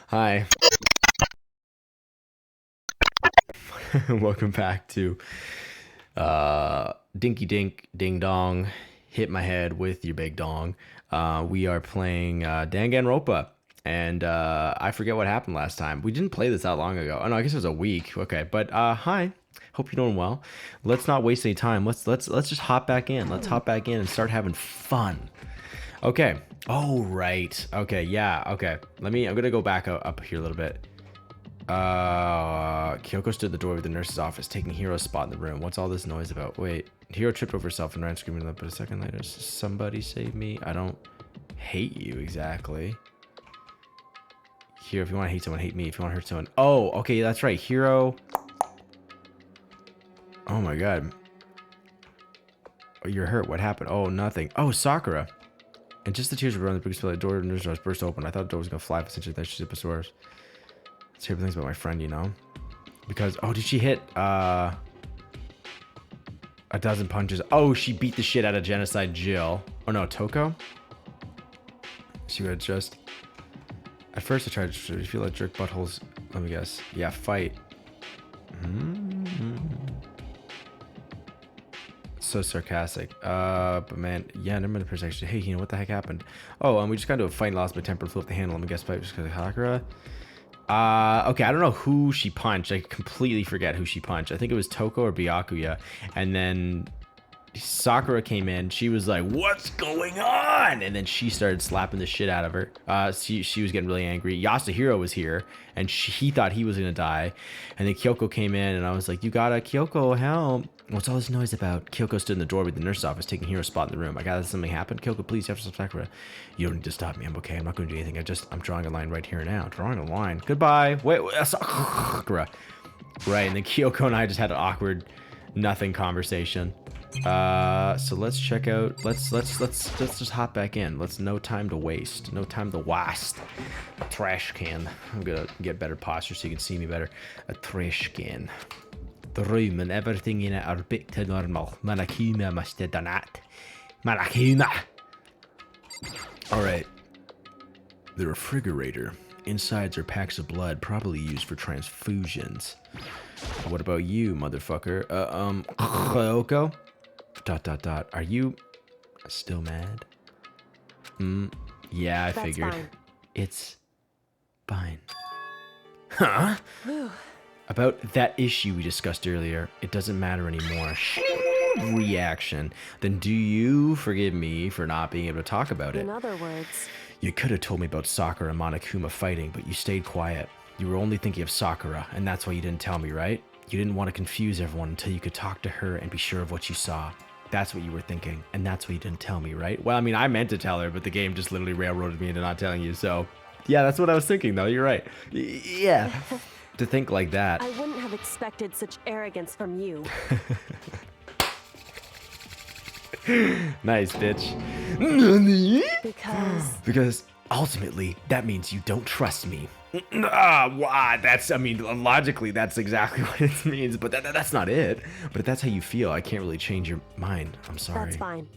Hi. Welcome back to Dinky Dink Ding Dong. Hit my head with your big dong. We are playing Danganronpa. And I forget what happened last time. We didn't play this that long ago. Oh no, I guess it was a week. Okay, but hi. Hope you're doing well. Let's not waste any time. Let's just hop back in. Let's hop back in and start having fun. Okay. Oh right. Okay. Yeah. Okay. I'm gonna go back up here a little bit. Kyoko stood at the door of the nurse's office, taking Hiro's spot in the room. What's all this noise about? Wait. Hiro tripped over herself and ran screaming, but a second later, somebody save me. I don't hate you exactly. Hiro, if you want to hate someone, hate me. If you want to hurt someone. Oh, okay. That's right. Hiro. Oh my god. Oh, you're hurt. What happened? Oh, nothing. Oh, Sakura. And just the tears were running the biggest the door of the nurse's office burst open. I thought the door was going to fly, but essentially that she's a source. Terrible things about my friend, you know? Because, oh, did she hit, a dozen punches? Oh, she beat the shit out of Genocide Jill. Oh, no, Toko? She would just... At first, I tried to feel like jerk buttholes. Let me guess. Yeah, fight. So sarcastic. But man, yeah, never mind the person actually. Hey, you know what the heck happened? Oh, we just got into a fight and lost my temper and flew off the handle. Let me guess, fight just because of Hakura. Okay, I don't know who she punched. I completely forget who she punched. I think it was Toko or Byakuya. And then Sakura came in. She was like, "What's going on?" And then she started slapping the shit out of her. She was getting really angry. Yasuhiro was here, and he thought he was gonna die. And then Kyoko came in, and I was like, "You gotta, Kyoko, help." What's all this noise about? Kyoko stood in the doorway of the nurse's office, taking Hiro's spot in the room. I got something happened. Kyoko, please, you have to stop Sakura. You don't need to stop me. I'm okay. I'm not going to do anything. I'm drawing a line right here and now. Drawing a line. Goodbye. Wait, Sakura. Right, and then Kyoko and I just had an awkward, nothing conversation. So let's check out. Let's just hop back in. No time to waste. No time to waste. A trash can. I'm gonna get better posture so you can see me better. A trash can. The room and everything in it are back to normal. Manakuma must have done that. Manakuma! Alright. The refrigerator. Insides are packs of blood, probably used for transfusions. What about you, motherfucker? Kyoko? ... Are you still mad? Yeah, I figured. Fine. It's fine. Huh? About that issue we discussed earlier, it doesn't matter anymore. Reaction. Then do you forgive me for not being able to talk about it? In other words, You could have told me about Sakura and Monokuma fighting, but you stayed quiet. You were only thinking of Sakura, and that's why you didn't tell me, right? You didn't want to confuse everyone until you could talk to her and be sure of what you saw. That's what you were thinking, and that's why you didn't tell me, right? Well, I mean, I meant to tell her, but the game just literally railroaded me into not telling you, so... Yeah, that's what I was thinking, though. You're right. Yeah. To think like that. I wouldn't have expected such arrogance from you. Nice, bitch. Because ultimately, that means you don't trust me. Logically, that's exactly what it means, but that's not it. But if that's how you feel, I can't really change your mind. I'm sorry. That's fine.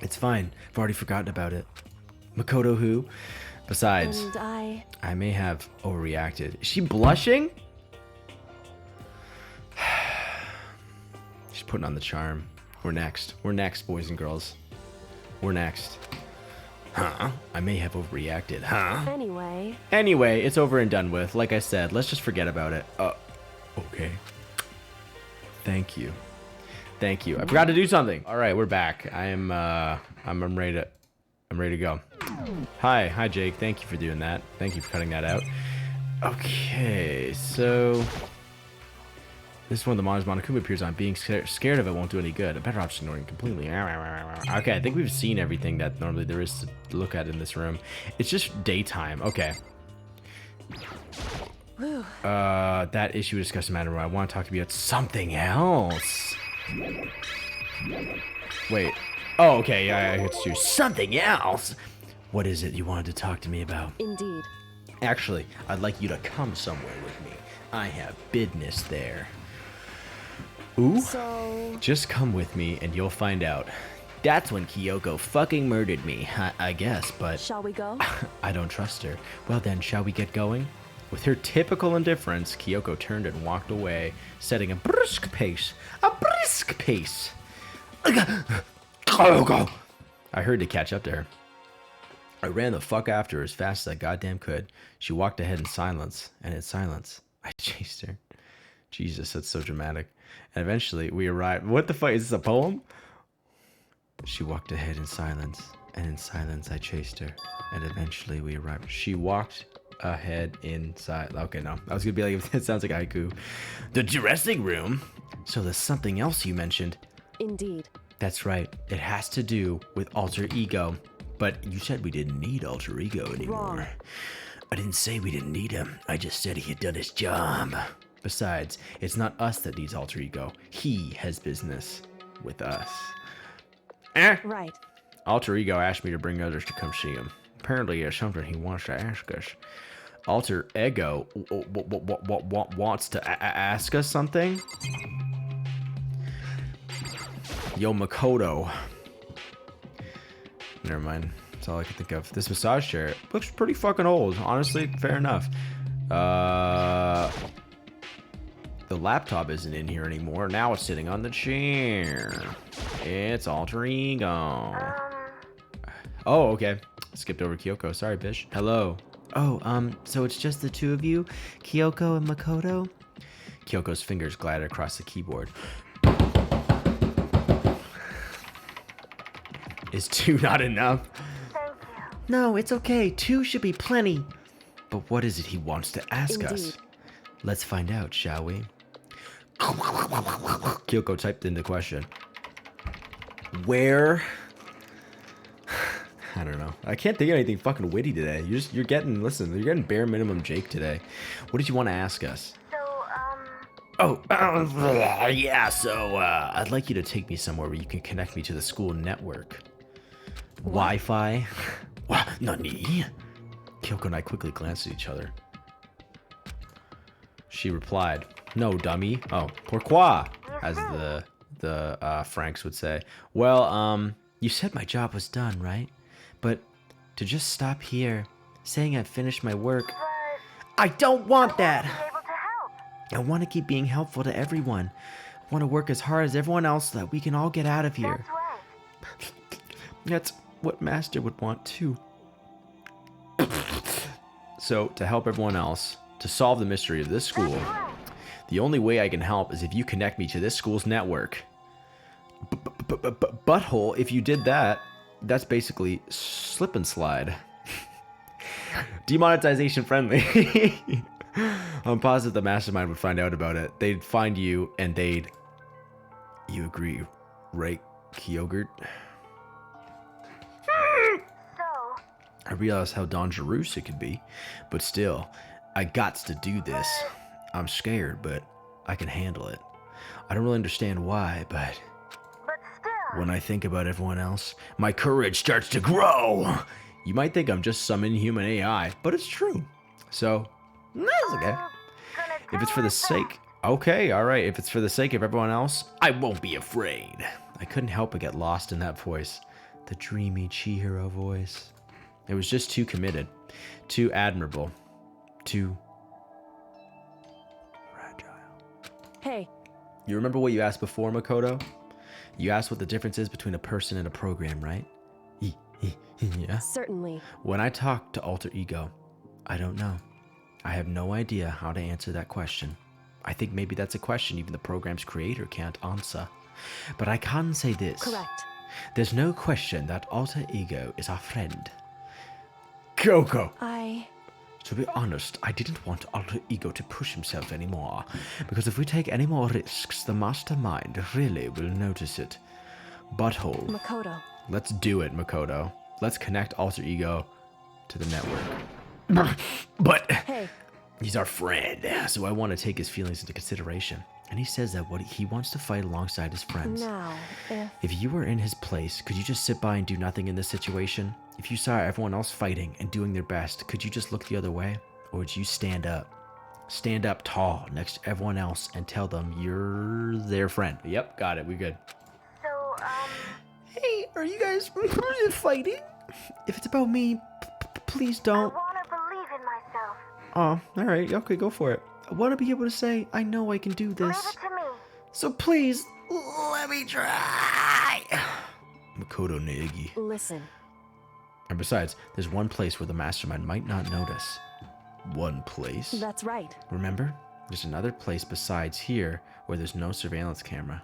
It's fine. I've already forgotten about it. Makoto who? Besides, And I may have overreacted. Is she blushing? She's putting on the charm. We're next. We're next, boys and girls. We're next. Huh? I may have overreacted, huh? Anyway, it's over and done with. Like I said, let's just forget about it. Okay. Thank you. Thank you. I forgot to do something. All right, we're back. I'm ready to go. Hi, Jake. Thank you for doing that. Thank you for cutting that out. Okay, so this is one of the monsters Monokuma appears on. Being scared of it won't do any good. A better option ignoring completely. Okay, I think we've seen everything that normally there is to look at in this room. It's just daytime. Okay. That issue we discussed in matter. I want to talk to you about something else. Wait. Oh, okay. Yeah, it's you. Something else. What is it you wanted to talk to me about? indeed. Actually, I'd like you to come somewhere with me. I have business there. Ooh. So, Just come with me and you'll find out. That's when Kyoko fucking murdered me, I guess, but Shall we go? I don't trust her. Well then, shall we get going? With her typical indifference, Kyoko turned and walked away, setting a brisk pace. A brisk pace! Kyoko! I hurried to catch up to her. I ran the fuck after her as fast as I goddamn could. She walked ahead in silence, and in silence, I chased her. Jesus, that's so dramatic. And eventually, we arrived. What the fuck? Is this a poem? She walked ahead in silence, and in silence, I chased her. And eventually, we arrived. She walked ahead inside. Okay, no. I was gonna be like, it sounds like haiku. The dressing room? So there's something else you mentioned. Indeed. That's right. It has to do with alter ego. But you said we didn't need alter ego anymore. Wrong. I didn't say we didn't need him. I just said he had done his job. Besides, it's not us that needs alter ego. He has business with us. Right. Alter ego asked me to bring others to come see him. Apparently, it's something he wants to ask us. Alter ego wants to ask us something? Yo, Makoto. Never mind. That's all I can think of. This massage chair looks pretty fucking old. Honestly, fair enough. The laptop isn't in here anymore. Now it's sitting on the chair. It's alter ego. Oh, okay. Skipped over Kyoko. Sorry, bitch. Hello. Oh, so it's just the two of you? Kyoko and Makoto? Kyoko's fingers glided across the keyboard. Is 2 not enough? Thank you. No, it's okay. 2 should be plenty. But what is it he wants to ask us? Indeed. Let's find out, shall we? Kyoko typed in the question. Where? I don't know. I can't think of anything fucking witty today. You're getting bare minimum Jake today. What did you want to ask us? Yeah, so I'd like you to take me somewhere where you can connect me to the school network. Wi-Fi? Nani? Kyoko and I quickly glanced at each other. She replied, no, dummy. Oh, pourquoi? As the Franks would say. Well, you said my job was done, right? But to just stop here, saying I've finished my work... I don't want that! I want to keep being helpful to everyone. I want to work as hard as everyone else so that we can all get out of here. That's what Master would want too. So, to help everyone else, to solve the mystery of this school, the only way I can help is if you connect me to this school's network. Butthole, if you did that, that's basically slip and slide. Demonetization friendly. I'm positive the mastermind would find out about it. They'd find you and they'd... You agree, right, Kyogurt? I realize how dangerous it could be, but still, I gots to do this. I'm scared, but I can handle it. I don't really understand why, but still, when I think about everyone else, my courage starts to grow. You might think I'm just some inhuman AI, but it's true. So, that's okay. If it's for the sake... Okay, alright. If it's for the sake of everyone else, I won't be afraid. I couldn't help but get lost in that voice. The dreamy Chihiro voice. It was just too committed. Too admirable. Too... fragile. Hey. You remember what you asked before, Makoto? You asked what the difference is between a person and a program, right? Yeah? Certainly. When I talk to alter ego, I don't know. I have no idea how to answer that question. I think maybe that's a question even the program's creator can't answer. But I can say this. Correct. There's no question that alter ego is our friend. Kyoko! To be honest, I didn't want alter ego to push himself anymore. Because if we take any more risks, the mastermind really will notice it. Butthole. Makoto. Let's do it, Makoto. Let's connect alter ego to the network. But Hey. He's our friend, so I want to take his feelings into consideration. And he says that he wants to fight alongside his friends. Now, If you were in his place, could you just sit by and do nothing in this situation? If you saw everyone else fighting and doing their best, could you just look the other way? Or would you stand up? Stand up tall next to everyone else and tell them you're their friend. Yep, got it. We're good. So, Hey, Are you guys fighting? If it's about me, please don't. I want to believe in myself. Oh, alright, okay, go for it. I want to be able to say, I know I can do Leave this. it to me. So please, let me try. Makoto Neigi. Listen. And besides, there's one place where the mastermind might not notice. One place? That's right. Remember? There's another place besides here where there's no surveillance camera.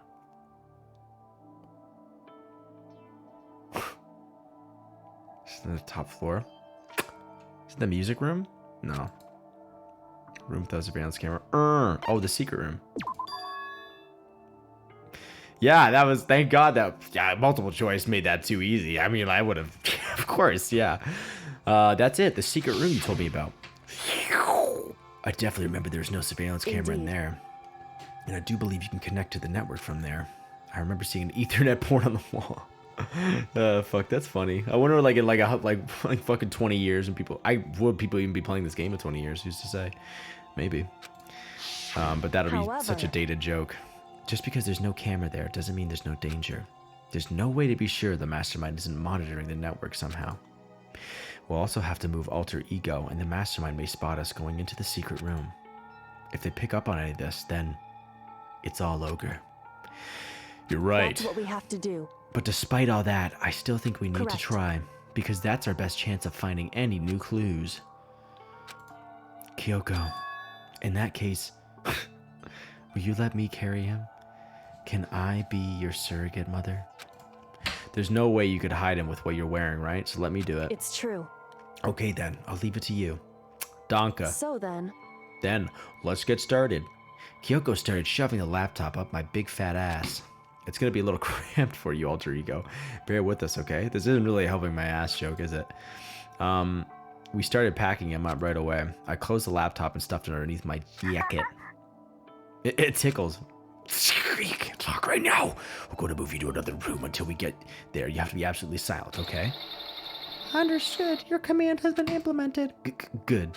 Is it the top floor? Is it the music room? No. Room without surveillance camera. Oh, the secret room. Yeah, that was, thank God that, yeah, multiple choice made that too easy. I mean, I would have, of course, yeah. That's it, the secret room you told me about. I definitely remember there's no surveillance camera in there. And I do believe you can connect to the network from there. I remember seeing an Ethernet port on the wall. Fuck, that's funny. I wonder, like, in like fucking 20 years, and people even be playing this game in 20 years? Who's to say? Maybe. But that'll be such a dated joke. Just because there's no camera there doesn't mean there's no danger. There's no way to be sure the mastermind isn't monitoring the network somehow. We'll also have to move alter ego, and the mastermind may spot us going into the secret room. If they pick up on any of this, then it's all ogre. You're right. That's what we have to do. But despite all that, I still think we need to Correct. try, because that's our best chance of finding any new clues. Kyoko, in that case, will you let me carry him? Can I be your surrogate mother? There's no way you could hide him with what you're wearing, right? So let me do it. It's true. Okay then, I'll leave it to you. Danka. So then, Let's get started. Kyoko started shoving the laptop up my big fat ass. It's gonna be a little cramped for you, alter ego. Bear with us, okay? This isn't really helping my ass joke, is it? We started packing him up right away. I closed the laptop and stuffed it underneath my jacket. It tickles. You can't talk right now. We'll go to move you to another room until we get there. You have to be absolutely silent, okay? Understood. Your command has been implemented. Good.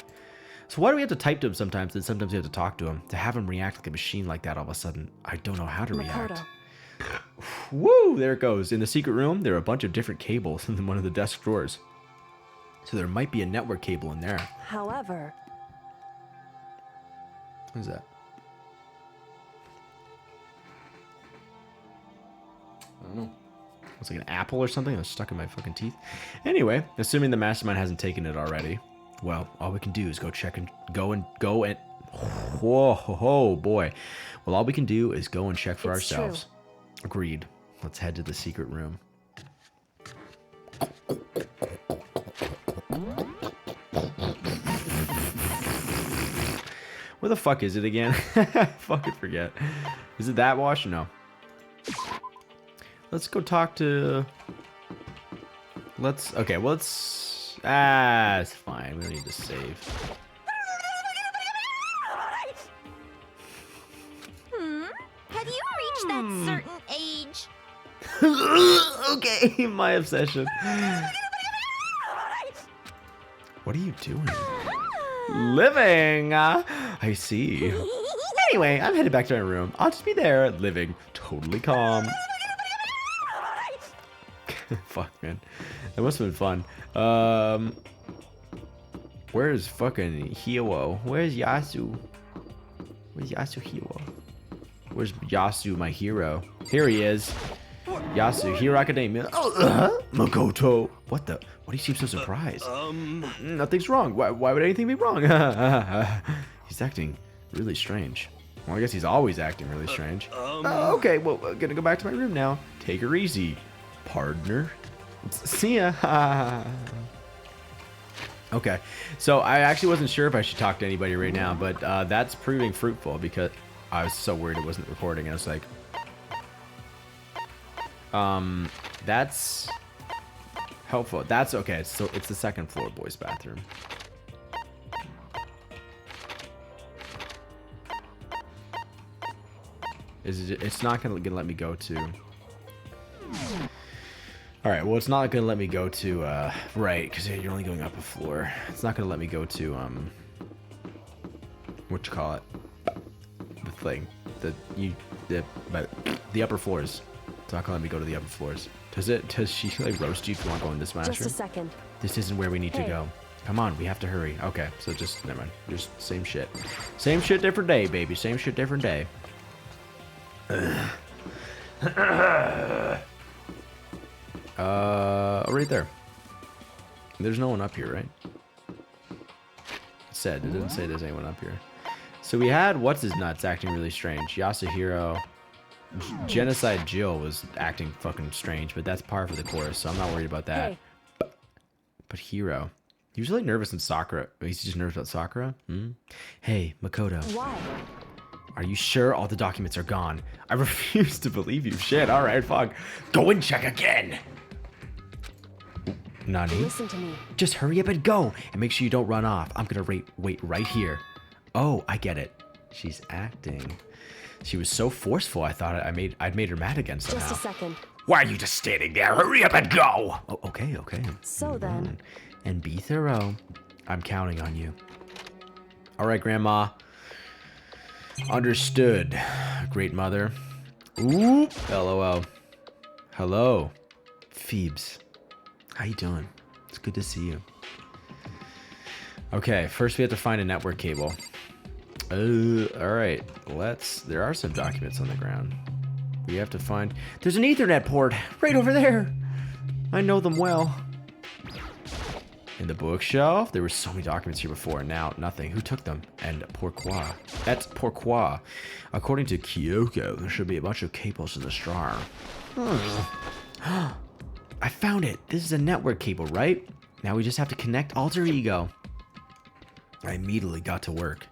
So why do we have to type to him sometimes, and sometimes we have to talk to him? To have him react like a machine like that all of a sudden, I don't know how to react. Makoto. Woo! There it goes. In the secret room, there are a bunch of different cables in one of the desk drawers. So there might be a network cable in there. However, What is that? I don't know. It's like an apple or something that was stuck in my fucking teeth. Anyway, assuming the mastermind hasn't taken it already, well, all we can do is go check and go and whoa, ho, boy. Well, all we can do is go and check for It's ourselves. Agreed. Let's head to the secret room. Where the fuck is it again? Fucking forget. Is it that wash? No. Let's go talk to... Okay, well, let's... it's fine. We don't need to save. Have you reached that certain age? Okay, my obsession. What are you doing? Living! I see. Anyway, I'm headed back to my room. I'll just be there, living totally calm. Fuck, man. That must have been fun. Where's fucking Hiro? Where's Yasu? Where's Yasu Hiro? Where's Yasu, my hero? Here he is. Yasu, Hero Academia. Makoto. What the? Why do you seem so surprised? Nothing's wrong. Why would anything be wrong? He's acting really strange. Well, I guess he's always acting really strange. Okay, well, I'm gonna go back to my room now. Take her easy, partner. See ya. Okay, so I actually wasn't sure if I should talk to anybody right now, but that's proving fruitful because I was so worried it wasn't recording. And I was like, that's helpful. That's okay. So it's the second floor boys' bathroom. It's not gonna let me go to. All right. Well, it's not gonna let me go to right because you're only going up a floor. It's not gonna let me go to what you call it, the thing, the upper floors. It's not gonna let me go to the upper floors. Does she like roast you if you want to go in this Just a mushroom? second. This isn't where we need to Hey. go. Come on, we have to hurry. Okay, so just never mind. Just same shit. Same shit, different day, baby. Same shit, different day. Right there. There's no one up here, right? It didn't say there's anyone up here. So we had what's his nuts acting really strange. Yasuhiro. Genocide Jill was acting fucking strange, but that's par for the course, so I'm not worried about that. Hey. But Hiro. He was really nervous in Sakura. He's just nervous about Sakura? Hmm? Hey, Makoto. Why? Are you sure all the documents are gone? I refuse to believe you. Shit, alright, fuck. Go and check again! Nani? Listen to me. Just hurry up and go, and make sure you don't run off. I'm gonna wait right here. Oh, I get it. She's acting. She was so forceful, I thought I'd made her mad again somehow. Just a second. Why are you just standing there? Hurry up and go! Oh, okay. So then. And be thorough. I'm counting on you. Alright, Grandma. Understood. Great mother. Ooh. LOL. Hello. Phoebes. How you doing? It's good to see you. Okay, first we have to find a network cable. Alright. There are some documents on the ground. We have to find... There's an Ethernet port right over there. I know them well. In the bookshelf, there were so many documents here before, and now nothing. Who took them? And pourquoi? That's pourquoi. According to Kyoko, there should be a bunch of cables in the straw. I found it. This is a network cable, right? Now we just have to connect alter ego. I immediately got to work.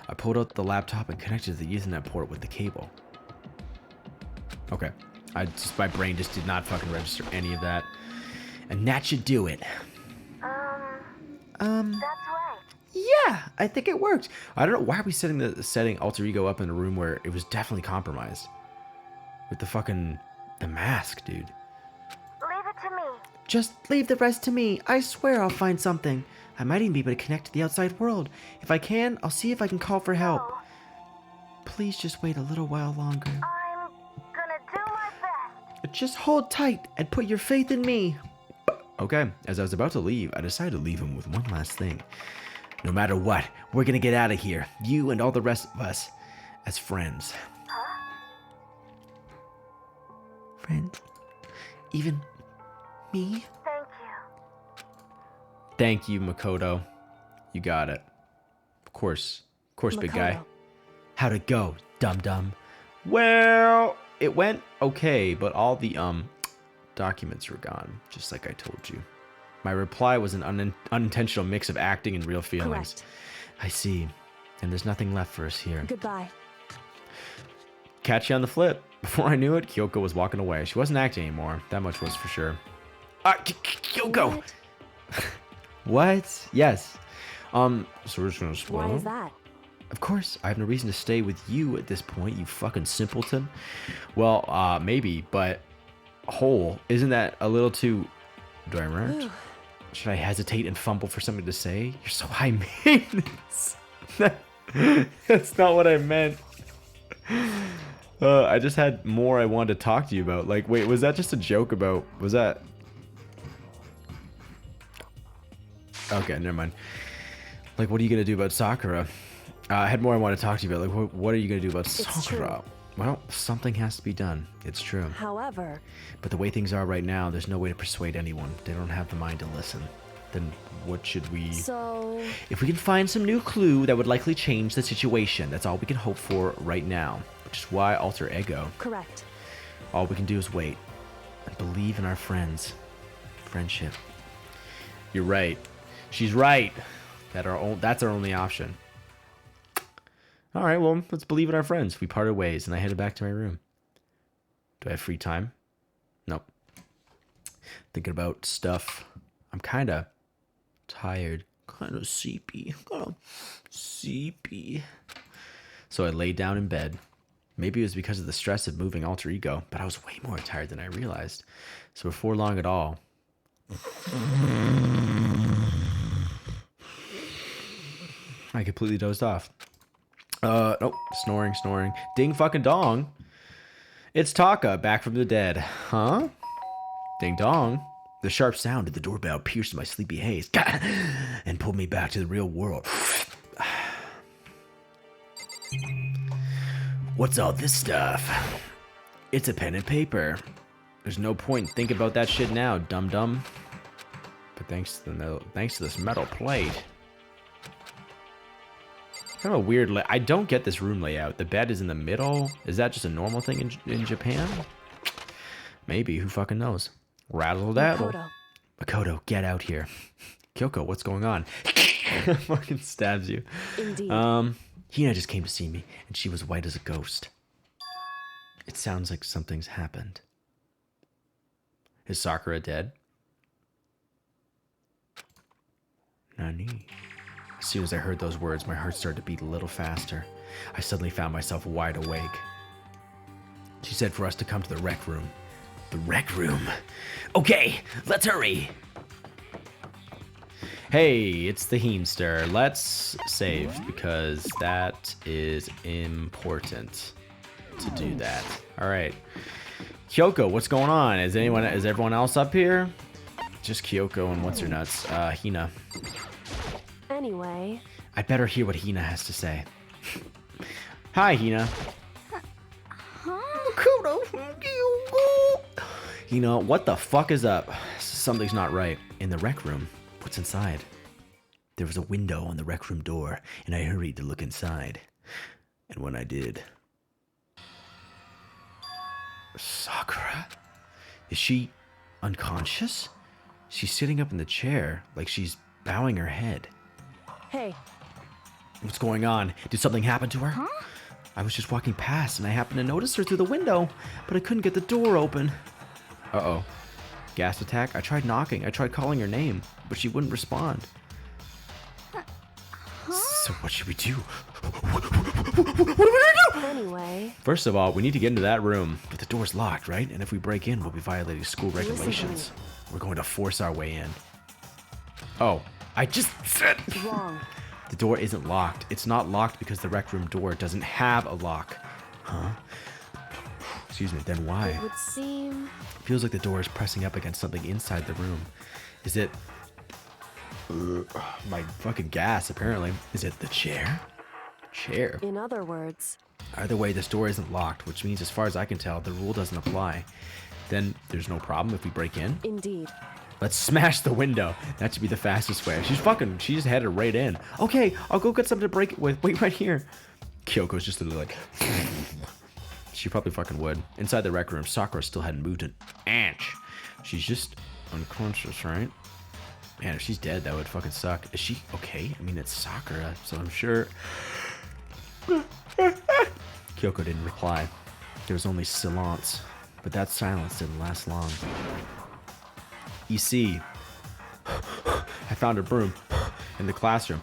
I pulled out the laptop and connected the Ethernet port with the cable. Okay. My brain just did not fucking register any of that. And that should do it. That's right. Yeah, I think it worked. I don't know why are we setting alter ego up in a room where it was definitely compromised. With the mask, dude. Leave it to me. Just leave the rest to me. I swear I'll find something. I might even be able to connect to the outside world. If I can, I'll see if I can call for help. Oh, Please just wait a little while longer. I'm gonna do my best. Just hold tight and put your faith in me. Okay, as I was about to leave, I decided to leave him with one last thing. No matter what, we're gonna get out of here. You and all the rest of us as friends. Huh? Friends? Even me? Thank you. Thank you, Makoto. You got it. Of course, big guy. Makoto. How'd it go, dum-dum? Well, it went okay, but all the, documents were gone, just like I told you. My reply was an unintentional mix of acting and real feelings. Correct. I see. And there's nothing left for us here. Goodbye. Catch you on the flip. Before I knew it, Kyoko was walking away. She wasn't acting anymore. That much was for sure. Kyoko! What? What? Yes. So we're just gonna spoil Why them? is that? Of course, I have no reason to stay with you at this point, you fucking simpleton. Well, maybe, but whole, isn't that a little too... Do I remember? Should I hesitate and fumble for something to say? You're so high maintenance. That's not what I meant. I just had more I wanted to talk to you about. Like, wait, was that just a joke about... Was that... Okay, never mind. Like, what are you going to do about Sakura? I had more I want to talk to you about. Like, what are you going to do about Sakura? True. Well, something has to be done. It's true. However, But the way things are right now, there's no way to persuade anyone. They don't have the mind to listen. Then what should we... so If we can find some new clue that would likely change the situation, that's all we can hope for right now. Which is why alter ego. correct. All we can do is wait. And believe in our friends. Friendship. You're right. She's right. That's our only option. All right, well, let's believe in our friends. We parted ways, and I headed back to my room. Do I have free time? Nope. Thinking about stuff. I'm kind of tired. Kind of sleepy. So I laid down in bed. Maybe it was because of the stress of moving alter ego, but I was way more tired than I realized. So before long at all... I completely dozed off. Nope. Snoring. Ding fucking dong. It's Taka, back from the dead. Huh? Ding dong. The sharp sound of the doorbell pierced my sleepy haze and pulled me back to the real world. What's all this stuff? It's a pen and paper. There's no point in thinking about that shit now, dum-dum. But thanks to this metal plate. Kind of a weird I don't get this room layout. The bed is in the middle. Is that just a normal thing in Japan? Maybe. Who fucking knows? Razzle dazzle. Makoto, get out here. Kyoko, what's going on? Fucking stabs you. Indeed. Hina just came to see me, and she was white as a ghost. It sounds like something's happened. Is Sakura dead? Nani? As soon as I heard those words, my heart started to beat a little faster. I suddenly found myself wide awake. She said for us to come to the rec room. The rec room? Okay, let's hurry! Hey, it's the Heemster. Let's save, because that is important to do that. Alright. Kyoko, what's going on? Is everyone else up here? Just Kyoko and what's her nuts? Hina. Anyway. I better hear what Hina has to say. Hi, Hina. Hina, what the fuck is up? Something's not right. In the rec room. What's inside? There was a window on the rec room door, and I hurried to look inside. And when I did... Sakura? Is she unconscious? She's sitting up in the chair, like she's bowing her head. Hey. What's going on? Did something happen to her? Huh? I was just walking past, and I happened to notice her through the window, but I couldn't get the door open. Uh-oh. Gas attack? I tried knocking. I tried calling her name, but she wouldn't respond. So what should we do? What do we do? Anyway. First of all, we need to get into that room, but the door's locked, right? And if we break in, we'll be violating school regulations. We're going to force our way in. Oh, I just said... Wrong. The door isn't locked. It's not locked because the rec room door doesn't have a lock. Huh? Excuse me, then why? It would seem... Feels like the door is pressing up against something inside the room. Is it... my fucking gas, apparently. Is it the chair? Chair? In other words... Either way, this door isn't locked, which means as far as I can tell, the rule doesn't apply. Then there's no problem if we break in? Indeed. Let's smash the window. That should be the fastest way. She just headed right in. Okay, I'll go get something to break it with. Wait right here. Kyoko's just literally like... She probably fucking would. Inside the rec room, Sakura still hadn't moved an inch. She's just unconscious, right? Man, if she's dead, that would fucking suck. Is she okay? I mean, it's Sakura, so I'm sure... Kyoko didn't reply. There was only silence. But that silence didn't last long. You see, I found a broom in the classroom.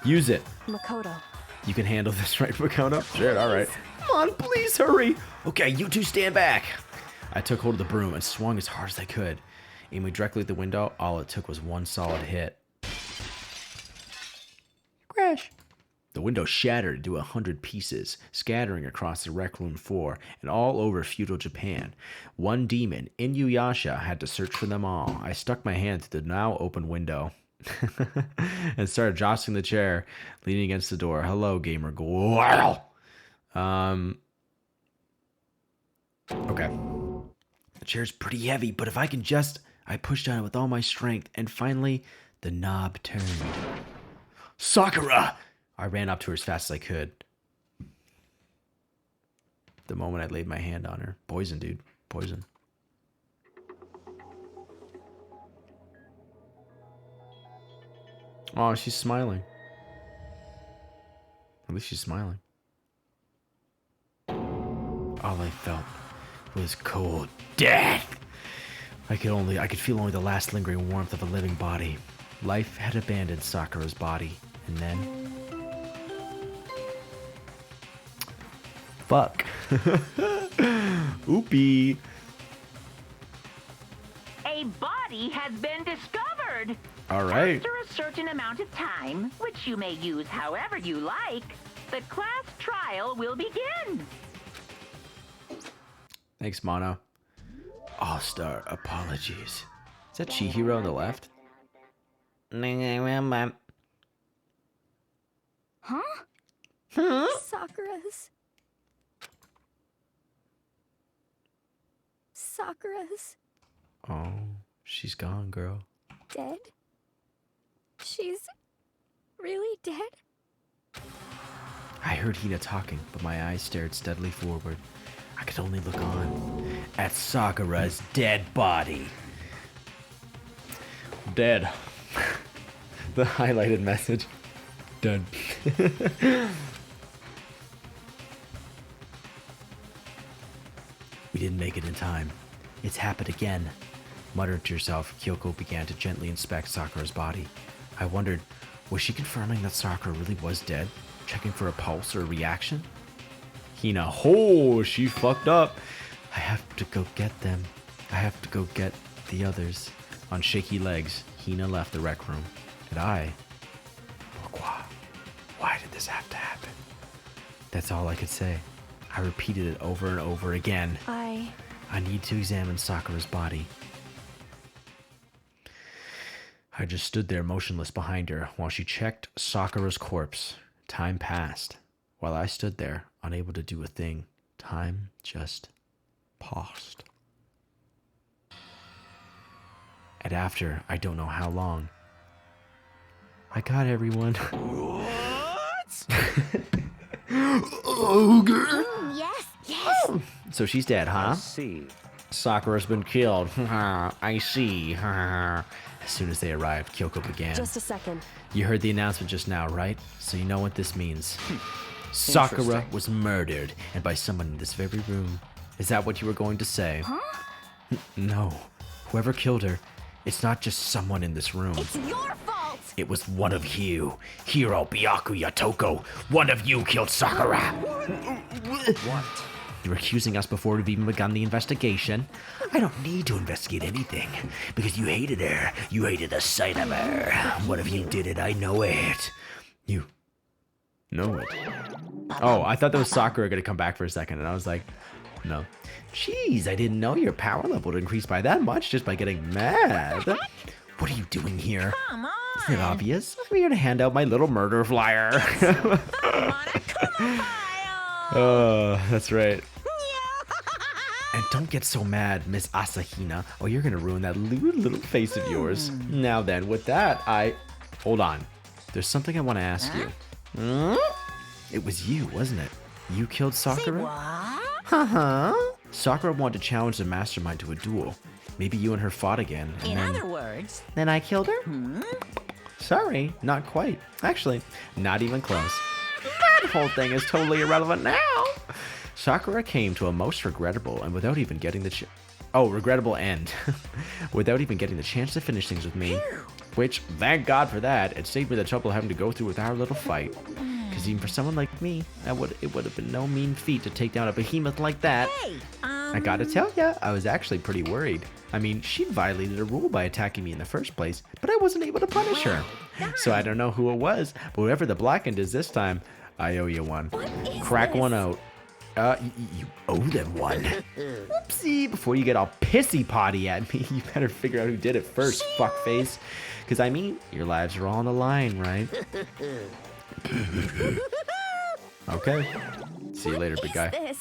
Use it. Makoto. You can handle this, right, Makoto? Sure, all right. Come on, please hurry. Okay, you two stand back. I took hold of the broom and swung as hard as I could. Aiming directly at the window, all it took was one solid hit. Crash. The window shattered into 100 pieces, scattering across the rec room floor and all over feudal Japan. One demon, Inuyasha, had to search for them all. I stuck my hand through the now open window and started jostling the chair, leaning against the door. Hello, gamer. Wow. Okay. The chair's pretty heavy, but if I can just... I pushed on it with all my strength, and finally, the knob turned. Sakura! I ran up to her as fast as I could. The moment I laid my hand on her. Poison, dude. Poison. Oh, she's smiling. At least she's smiling. All I felt was cold death. I could feel only the last lingering warmth of a living body. Life had abandoned Sakura's body, and then... Fuck. Oopie. A body has been discovered. All right. After a certain amount of time, which you may use however you like, the class trial will begin. Thanks, Mono. All-star apologies. Is that Chihiro on the left? Huh? Sakura's Oh, she's gone, girl. dead? She's really dead? I heard Hina talking, but my eyes stared steadily forward. I could only look on at Sakura's dead body. Dead. The highlighted message. Dead. We didn't make it in time. It's happened again. Muttering to herself, Kyoko began to gently inspect Sakura's body. I wondered, was she confirming that Sakura really was dead? Checking for a pulse or a reaction? Hina, oh, she fucked up. I have to go get them. I have to go get the others. On shaky legs, Hina left the rec room. And I... Pourquoi? Why did this have to happen? That's all I could say. I repeated it over and over again. I need to examine Sakura's body. I just stood there motionless behind her while she checked Sakura's corpse. Time passed. While I stood there, unable to do a thing, time just paused. And after, I don't know how long, I got everyone. What? Ogre? Yes, yes. So she's dead, huh? I see. Sakura's been killed. I see. As soon as they arrived, Kyoko began. Just a second. You heard the announcement just now, right? So you know what this means. Sakura Interesting. was murdered, and by someone in this very room. Is that what you were going to say? Huh? No. Whoever killed her, it's not just someone in this room. It's your fault. It was one of you. Hiro Byaku Yatoko. One of you killed Sakura. What? You're accusing us before we've even begun the investigation. I don't need to investigate anything, because you hated her. You hated the sight of her. What if you did it? I know it. You know it. Oh, I thought that was Sakura gonna come back for a second, and I was like, no. Jeez, I didn't know your power level would increase by that much just by getting mad. What are you doing here? Come on. Isn't it obvious? I'm here to hand out my little murder flyer. Oh, that's right. And don't get so mad, Miss Asahina, or you're gonna ruin that little face of yours. Now then, with that, Hold on. There's something I want to ask you. It was you, wasn't it? You killed Sakura? What? Sakura wanted to challenge the mastermind to a duel. Maybe you and her fought again. And In then... other words, Then I killed her? Sorry, not quite. Actually, not even close. That whole thing is totally irrelevant now. Sakura came to a most regrettable and without even getting the regrettable end. Without even getting the chance to finish things with me. Which, thank God for that, it saved me the trouble of having to go through with our little fight. Because even for someone like me, it would have been no mean feat to take down a behemoth like that. hey, I gotta tell ya, I was actually pretty worried. I mean, she violated a rule by attacking me in the first place, but I wasn't able to punish her. So I don't know who it was, but whoever the blackened is this time, I owe you one. Crack one out. You owe them one. Whoopsie, before you get all pissy potty at me, you better figure out who did it first, fuckface. Because I mean, your lives are all on the line, right? Okay. See you later, big guy. this?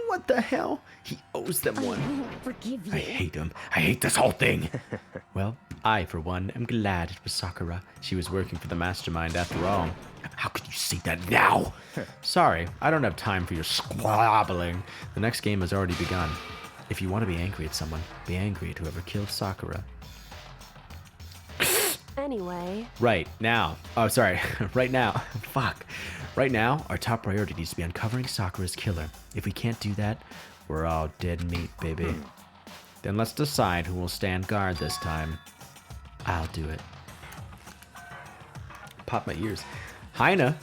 What the hell? He owes them I one. won't forgive you. I hate him. I hate this whole thing. Well, I, for one, am glad it was Sakura. She was working for the mastermind after all. How could you say that now? Sorry, I don't have time for your squabbling. The next game has already begun. If you want to be angry at someone, be angry at whoever killed Sakura. Anyway, Right now. Oh, sorry. Right now. Fuck. Right now, our top priority needs to be uncovering Sakura's killer. If we can't do that, we're all dead meat, baby. Then let's decide who will stand guard this time. I'll do it. Pop my ears. Hina,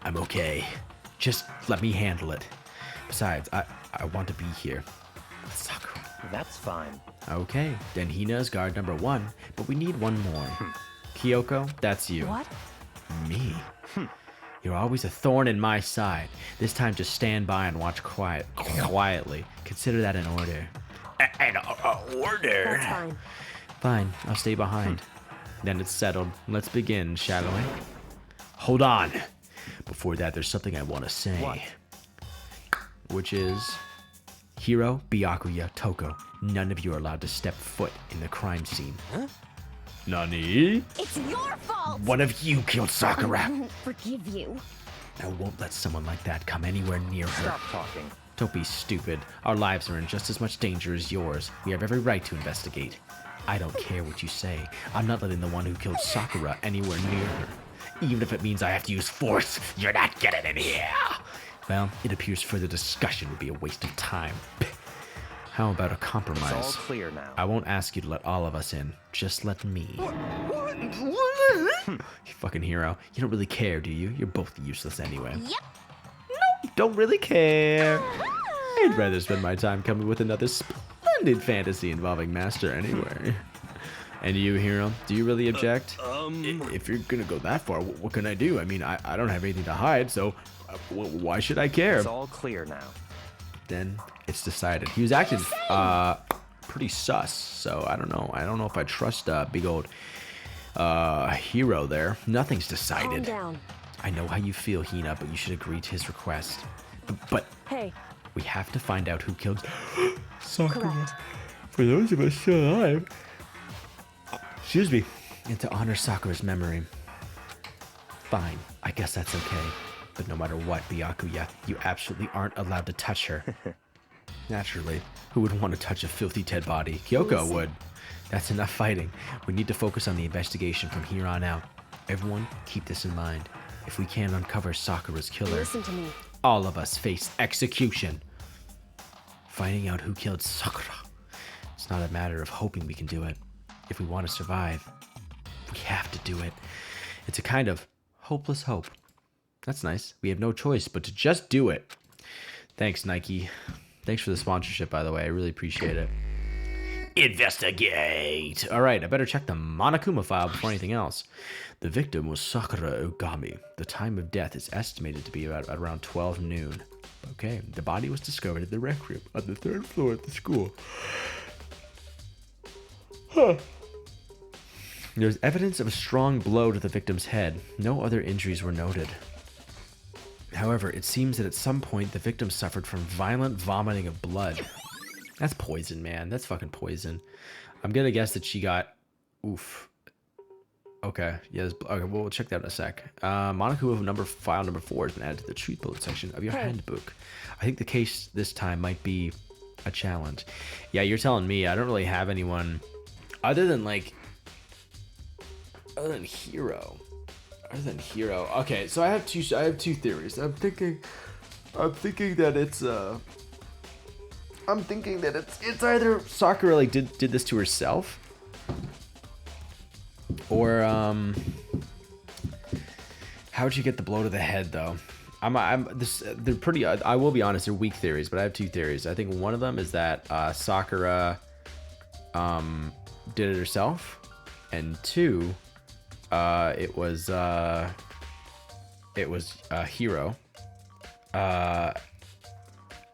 I'm okay. Just let me handle it. Besides, I want to be here with Sakura. That's fine. Okay, then Hina's guard number 1, but we need one more. Kyoko, that's you. what? Me? You're always a thorn in my side. This time just stand by and watch quietly. Consider that an order. An order. That's fine. Fine, I'll stay behind. Then it's settled. Let's begin, shall we? Hold on. Before that, there's something I want to say. What? Which is, Hiro, Byakuya, Toko, none of you are allowed to step foot in the crime scene. Huh? Nani? It's your fault! One of you killed Sakura. I won't forgive you. I won't let someone like that come anywhere near her. Stop talking. Don't be stupid. Our lives are in just as much danger as yours. We have every right to investigate. I don't care what you say. I'm not letting the one who killed Sakura anywhere near her. Even if it means I have to use force, you're not getting in here. Well, it appears further discussion would be a waste of time. How about a It's compromise? all clear now. I won't ask you to let all of us in. Just let me. You fucking hero. You don't really care, do you? You're both useless anyway. Yep. Don't really care. I'd rather spend my time coming with another splendid fantasy involving Master anyway. And you, hero, do you really object? If you're gonna go that far, what can I do? I mean, I don't have anything to hide, so why should I care? It's all clear now. Then it's decided. He was acting pretty sus, so I don't know. I don't know if I trust big old hero there. Nothing's Calm decided. down. I know how you feel, Hina, but you should agree to his request. But Hey, we have to find out who killed Sakura. correct. For those of us still alive. Excuse me. And to honor Sakura's memory. Fine, I guess that's okay. But no matter what, Byakuya, you absolutely aren't allowed to touch her. Naturally, who would want to touch a filthy dead body? Kyoko Listen. would. That's enough fighting. We need to focus on the investigation from here on out. Everyone, keep this in mind. If we can't uncover Sakura's killer, Listen to me. all of us face execution. Finding out who killed Sakura. It's not a matter of hoping we can do it. If we want to survive, we have to do it. It's a kind of hopeless hope. That's nice. We have no choice but to just do it. Thanks, Nike. Thanks for the sponsorship, by the way. I really appreciate it. Investigate! Alright, I better check the Monokuma file before anything else. The victim was Sakura Ogami. The time of death is estimated to be about around 12 noon. Okay, the body was discovered in the rec room on the 3rd floor of the school. There's evidence of a strong blow to the victim's head. No other injuries were noted. However, it seems that at some point the victim suffered from violent vomiting of blood. That's poison, man. That's fucking poison. I'm gonna guess that she got... Oof. Okay. Yes. Okay, we'll check that in a sec. Monokuma file number 4 has been added to the truth bullet section of your handbook. I think the case this time might be a challenge. Yeah, you're telling me. I don't really have anyone other than Hero. Other than Hero. Okay, so I have two theories. I'm thinking that it's it's either Sakura did this to herself, or how'd she get the blow to the head though? They're pretty. I will be honest, they're weak theories, but I have two theories. I think one of them is that Sakura did it herself, and two, it was Hiro.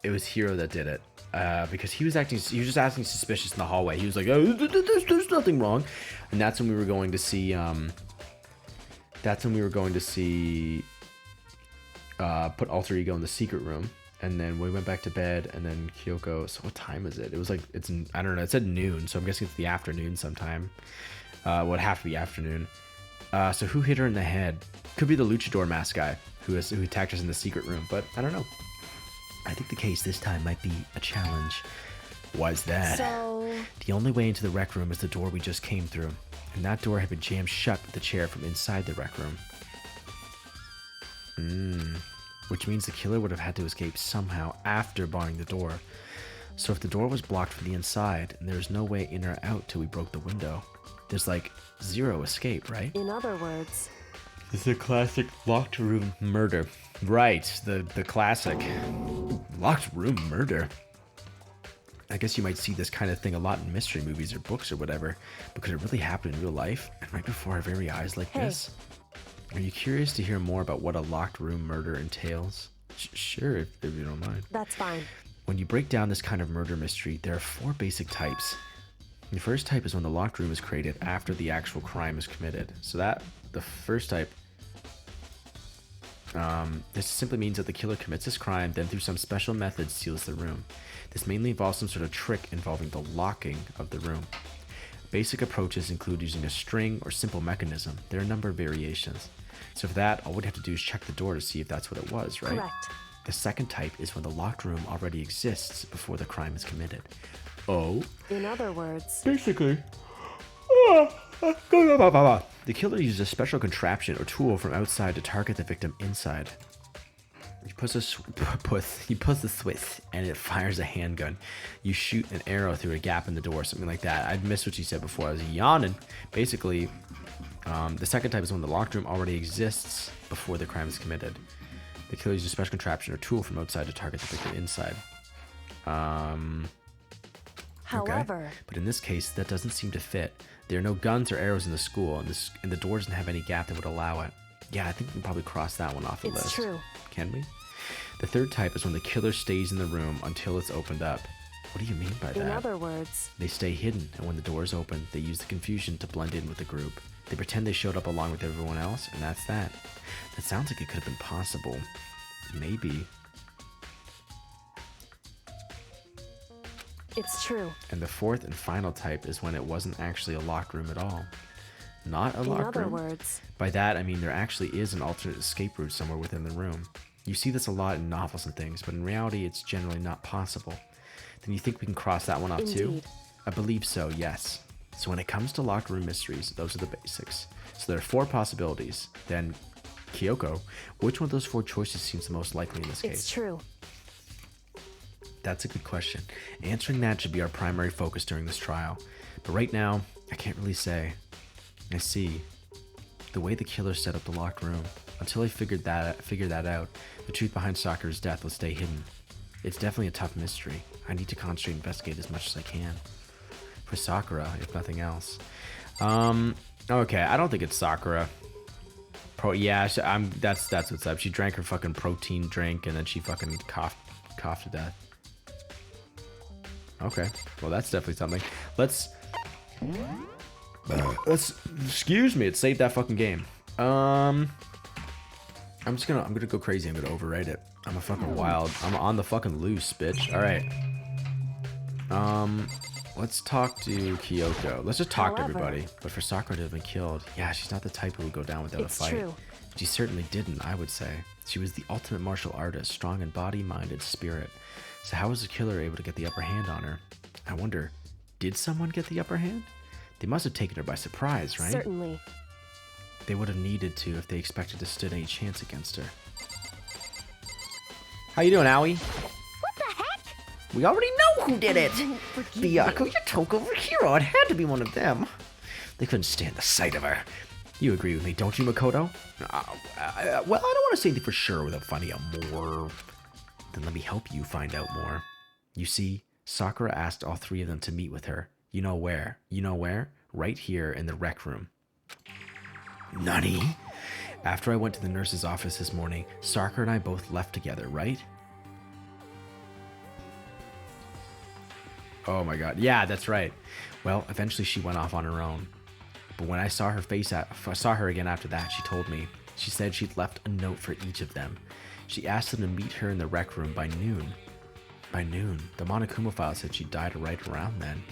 It was Hiro that did it. Because he was just acting suspicious in the hallway. He was like, oh, there's nothing wrong. And that's when we were going to see, put Alter Ego in the secret room. And then we went back to bed, and then Kyoko, so what time is it? It was I don't know, it said noon, so I'm guessing it's the afternoon sometime. Would have to be afternoon. So who hit her in the head? Could be the luchador mask guy who attacked us in the secret room, but I don't know. I think the case this time might be a challenge. Why's that? So, The only way into the rec room is the door we just came through, and that door had been jammed shut with the chair from inside the rec room. Which means the killer would have had to escape somehow after barring the door. So if the door was blocked from the inside, and there's no way in or out till we broke the window, there's zero escape, right? in other words, This is a classic locked room murder. Right, the classic locked room murder. I guess you might see this kind of thing a lot in mystery movies or books or whatever, but could it really happen in real life and right before our very eyes like this? Are you curious to hear more about what a locked room murder entails? Sure, if you don't mind. that's fine. When you break down this kind of murder mystery, there are 4 basic types. The first type is when the locked room is created after the actual crime is committed. So the first type, this simply means that the killer commits his crime, then through some special method seals the room. This mainly involves some sort of trick involving the locking of the room. Basic approaches include using a string or simple mechanism. There are a number of variations. So for that, all we'd have to do is check the door to see if that's what it was, right? Correct. The second type is when the locked room already exists before the crime is committed. Oh? In other words, Basically. The killer uses a special contraption or tool from outside to target the victim inside. He puts a switch and it fires a handgun. You shoot an arrow through a gap in the door, something like that. I'd missed what you said before. I was yawning. Basically, the second type is when the locked room already exists before the crime is committed. The killer uses a special contraption or tool from outside to target the victim inside. however, Okay. But in this case, that doesn't seem to fit. There are no guns or arrows in the school, and the door doesn't have any gap that would allow it. Yeah, I think we can probably cross that one off the list. it's true. Can we? The third type is when the killer stays in the room until it's opened up. What do you mean by In that? other words, They stay hidden, and when the door is open, they use the confusion to blend in with the group. They pretend they showed up along with everyone else, and that's that. That sounds like it could have been possible. Maybe. it's true. And the fourth and final type is when it wasn't actually a locked room at all. Not a In locked other room. words, By that, I mean there actually is an alternate escape route somewhere within the room. You see this a lot in novels and things, but in reality, it's generally not possible. Then you think we can cross that one off too? Indeed. I believe so, yes. So when it comes to locked room mysteries, those are the basics. So there are 4 possibilities. Then, Kyoko, which one of those 4 choices seems the most likely in this it's case? true. That's a good question. Answering that should be our primary focus during this trial. But right now, I can't really say. I see. The way the killer set up the locked room. Until I figured that out, the truth behind Sakura's death will stay hidden. It's definitely a tough mystery. I need to concentrate and investigate as much as I can. For Sakura, if nothing else. Okay, I don't think it's Sakura. That's what's up. She drank her fucking protein drink and then she fucking coughed to death. Okay, well that's definitely something. Let's excuse me, it saved that fucking game. I'm gonna go crazy. I'm gonna overwrite it. I'm a fucking wild. I'm on the fucking loose, bitch. All right. Let's talk to Kyoko. Let's just talk to However- everybody. But for Sakura to have been killed, yeah, she's not the type who would go down without It's a fight. true. She certainly didn't, I would say. She was the ultimate martial artist, strong in body, mind, and spirit. So how was the killer able to get the upper hand on her? I wonder, did someone get the upper hand? They must have taken her by surprise, right? Certainly. They would have needed to if they expected to stood any chance against her. How you doing, Owie? What the heck? We already know who did it! Forgive The me. Yakuya over Hero. It had to be one of them. They couldn't stand the sight of her. You agree with me, don't you, Makoto? Well, I don't want to say anything for sure without finding out more. Then let me help you find out more. You see, Sakura asked all 3 of them to meet with her. You know where? You know where? Right here in the rec room. Nani? After I went to the nurse's office this morning, Sakura and I both left together, right? Oh my god. Yeah, that's right. Well, eventually she went off on her own. But when I saw her again after that, she told me. She said she'd left a note for each of them. She asked them to meet her in the rec room by noon. By noon? The Monokuma file said she died right around then.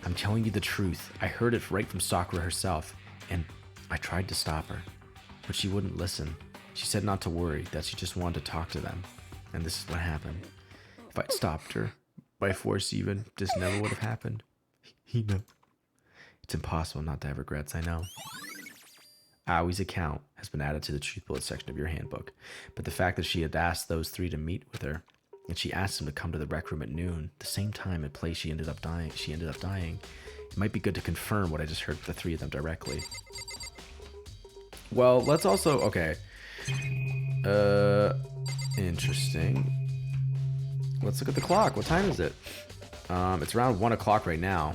I'm telling you the truth. I heard it right from Sakura herself, and I tried to stop her. But she wouldn't listen. She said not to worry, that she just wanted to talk to them. And this is what happened. If I'd stopped her, by force even, this never would have happened. You know. It's impossible not to have regrets, I know. Aoi's account has been added to the truth bullet section of your handbook, but the fact that she had asked those 3 to meet with her, and she asked them to come to the rec room at noon, the same time and place she ended up dying, it might be good to confirm what I just heard from the 3 of them directly. Well, let's also, okay. Interesting. Let's look at the clock. What time is it? It's around 1 o'clock right now.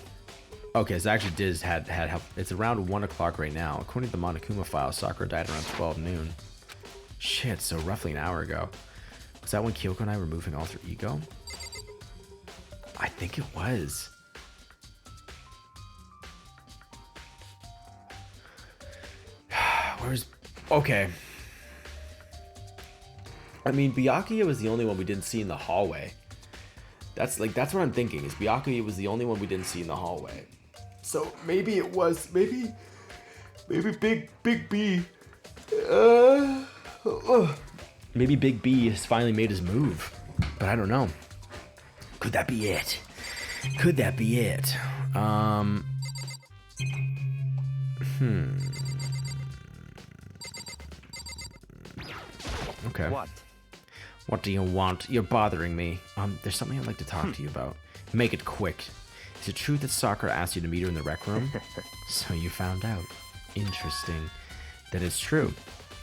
Okay, so actually Diz had help. It's around 1 o'clock right now. According to the Monokuma file, Sakura died around 12 noon. Shit, so roughly an hour ago. Was that when Kyoko and I were moving Alter Ego? I think it was. Where's... Okay. I mean, Byakuya was the only one we didn't see in the hallway. That's what I'm thinking, is Byakuya was the only one we didn't see in the hallway. So maybe it was, maybe Big B. Maybe Big B has finally made his move, but I don't know. Could that be it? Could that be it? Okay. What do you want? You're bothering me. There's something I'd like to talk to you about. Make it quick. Is it true that Sakura asked you to meet her in the rec room? So you found out. Interesting. That is true.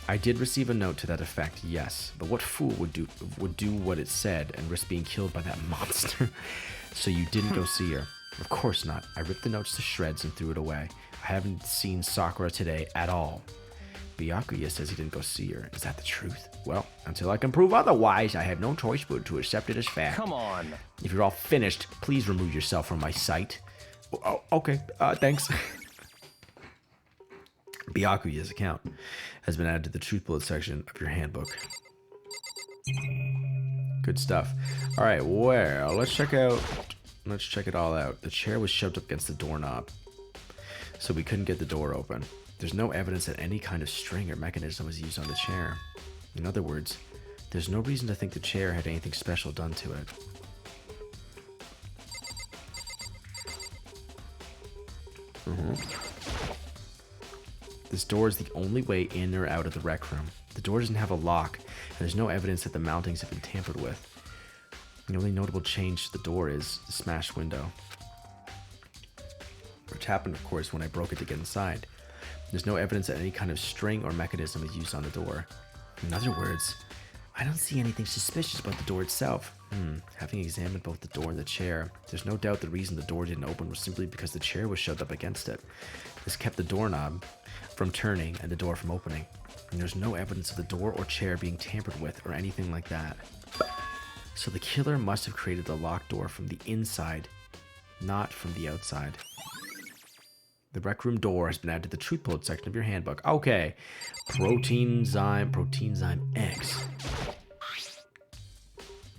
I did receive a note to that effect, yes. But what fool would do what it said and risk being killed by that monster? So you didn't go see her? Of course not. I ripped the notes to shreds and threw it away. I haven't seen Sakura today at all. Byakuya says he didn't go see her. Is that the truth? Well, until I can prove otherwise, I have no choice but to accept it as fact. Come on. If you're all finished, please remove yourself from my sight. Oh, okay. Thanks. Byakuya's account has been added to the truth bullet section of your handbook. Good stuff. All right, well, let's check it all out. The chair was shoved up against the doorknob, so we couldn't get the door open. There's no evidence that any kind of string or mechanism was used on the chair. In other words, there's no reason to think the chair had anything special done to it. This door is the only way in or out of the rec room. The door doesn't have a lock, and there's no evidence that the mountings have been tampered with. The only notable change to the door is the smashed window, which happened, of course, when I broke it to get inside. There's no evidence that any kind of string or mechanism is used on the door. In other words, I don't see anything suspicious about the door itself. Having examined both the door and the chair, there's no doubt the reason the door didn't open was simply because the chair was shoved up against it. This kept the doorknob from turning and the door from opening. And there's no evidence of the door or chair being tampered with or anything like that. So the killer must have created the locked door from the inside, not from the outside. The rec room door has been added to the truth bullet section of your handbook. Okay. Protein zyme X.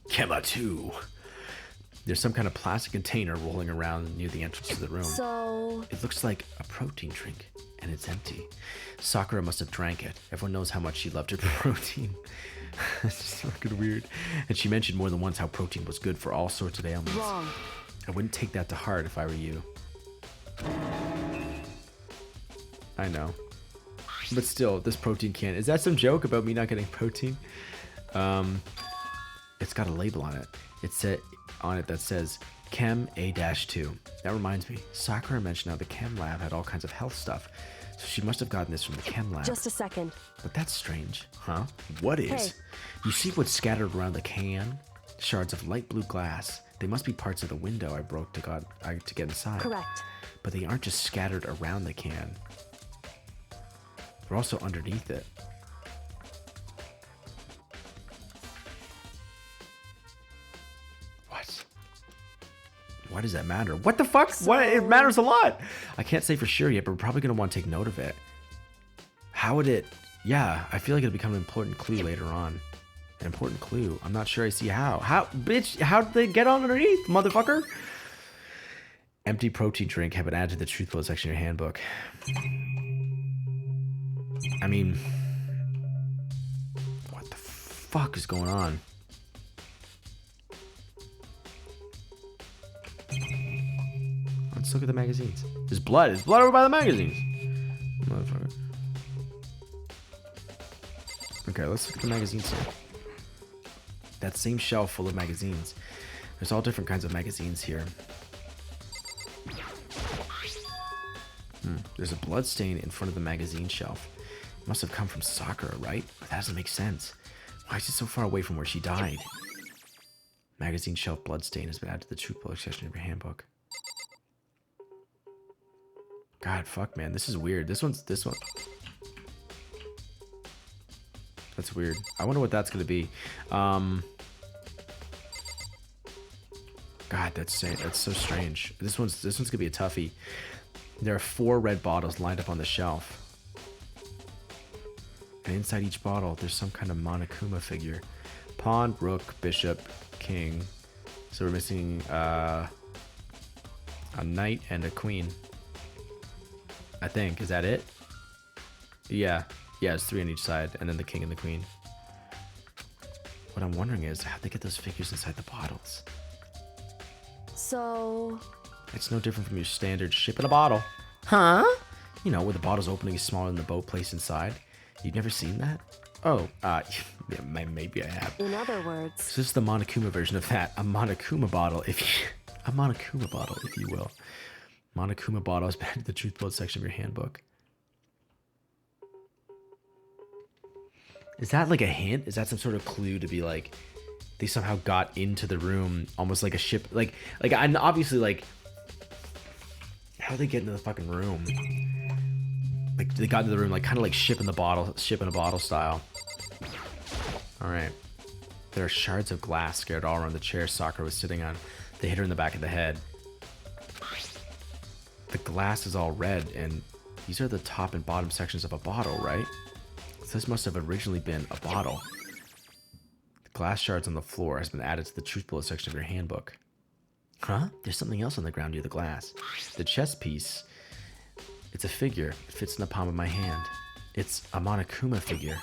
Kema 2. There's some kind of plastic container rolling around near the entrance to the room. So... It looks like a protein drink, and it's empty. Sakura must have drank it. Everyone knows how much she loved her protein. It's just fucking weird. And she mentioned more than once how protein was good for all sorts of ailments. Wrong. I wouldn't take that to heart if I were you. I know. But still, this protein can... Is that some joke about me not getting protein? It's got a label on it. It said on it that says Chem A-2. That reminds me, Sakura mentioned how the Chem lab had all kinds of health stuff. So she must have gotten this from the Chem lab. Just a second. But that's strange, huh? What is? Hey. You see what's scattered around the can? Shards of light blue glass. They must be parts of the window I broke to get inside. Correct. But they aren't just scattered around the can. They're also underneath it. What? Why does that matter? What the fuck? What? It matters a lot. I can't say for sure yet, but we're probably going to want to take note of it. How would it... Yeah, I feel like it'll become an important clue later on. An important clue. I'm not sure I see how. How? Bitch, how did they get on underneath, motherfucker? Empty protein drink have been added to the truth bullet section of your handbook. I mean... What the fuck is going on? Let's look at the magazines. There's blood. There's blood over by the magazines. Motherfucker. Okay, let's look at the magazines here. That same shelf full of magazines. There's all different kinds of magazines here. There's a blood stain in front of the magazine shelf. It must have come from Sakura, right? But that doesn't make sense. Why is it so far away from where she died? Magazine shelf blood stain has been added to the truth bullet section of your handbook. God, fuck, man. This is weird. This one. That's weird. I wonder what that's going to be. God, that's so strange. This one's gonna be a toughie. There are 4 red bottles lined up on the shelf. And inside each bottle, there's some kind of Monokuma figure. Pawn, rook, bishop, king. So we're missing a knight and a queen. I think. Is that it? Yeah. Yeah, it's 3 on each side, and then the king and the queen. What I'm wondering is, how'd they get those figures inside the bottles? So... It's no different from your standard ship in a bottle. Huh? You know, where the bottle's opening is smaller than the boat placed inside. You've never seen that? Oh, yeah, maybe I have. In other words... So this is the Monokuma version of that. A Monokuma bottle, if you will. Monokuma bottle is back to the truth bullet section of your handbook. Is that like a hint? Is that some sort of clue to be like, they somehow got into the room almost like a ship? Like I'm obviously like, how did they get into the fucking room? Like they got into the room like kind of like ship in a bottle style. All right. There are shards of glass scattered all around the chair Sakura was sitting on. They hit her in the back of the head. The glass is all red, and these are the top and bottom sections of a bottle, right? So this must have originally been a bottle. The glass shards on the floor has been added to the truth bullet section of your handbook. Huh? There's something else on the ground near the glass. The chest piece. It's a figure. It fits in the palm of my hand. It's a Monokuma figure.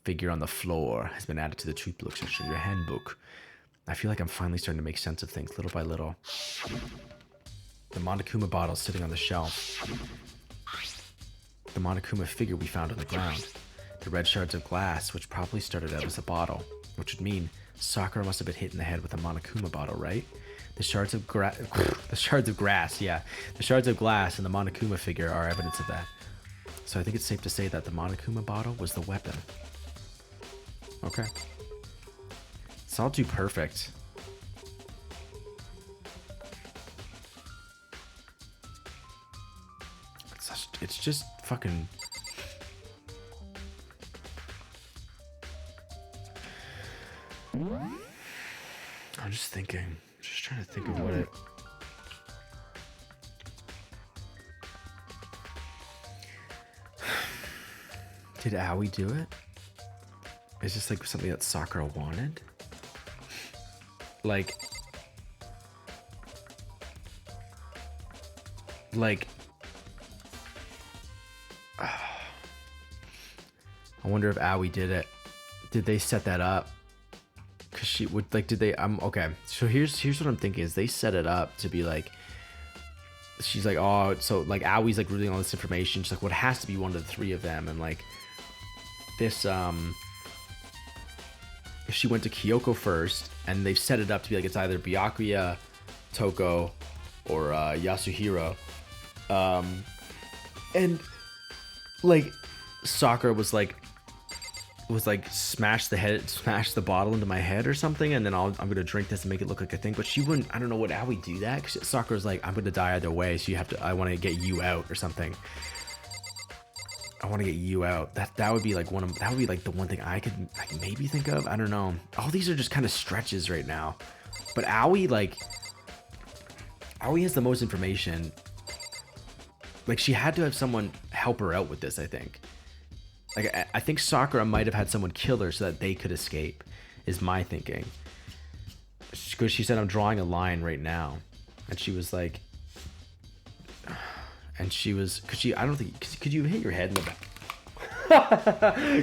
Figure on the floor has been added to the truth bullet section of your handbook. I feel like I'm finally starting to make sense of things little by little. The Monokuma bottle sitting on the shelf. The Monokuma figure we found on the ground. The red shards of glass, which probably started out as a bottle, which would mean Sakura must have been hit in the head with a Monokuma bottle, right? The shards of grass, yeah. The shards of glass and the Monokuma figure are evidence of that. So I think it's safe to say that the Monokuma bottle was the weapon. Okay. It's all too perfect. It's just fucking... I'm just thinking. Just trying to think of what it... Did Aoi do it? Is this like something that Sakura wanted? Like... I wonder if Aoi did it. Did they set that up? Cause she would like. Did they? Okay. So here's what I'm thinking is they set it up to be like. She's like, oh, so like Aoi's like reading all this information. She's like, what has to be one of the 3 of them, and like this. She went to Kyoko first, and they've set it up to be like it's either Byakuya, Toko, or Yasuhiro, and like Sakura was like smash the bottle into my head or something, and then I'm gonna drink this and make it look like a thing. But she wouldn't. I don't know what how we do that, because Sakura's like, I'm gonna die either way, so you have to. I want to get you out or something. I want to get you out. That would be like that would be like the one thing I could like maybe think of. I don't know. All these are just kind of stretches right now. But Aoi has the most information. Like she had to have someone help her out with this, I think. Like, I think Sakura might have had someone kill her so that they could escape, is my thinking. Because she said, I'm drawing a line right now. And she was like... And she was... I don't think... Could you have hit your head in the back?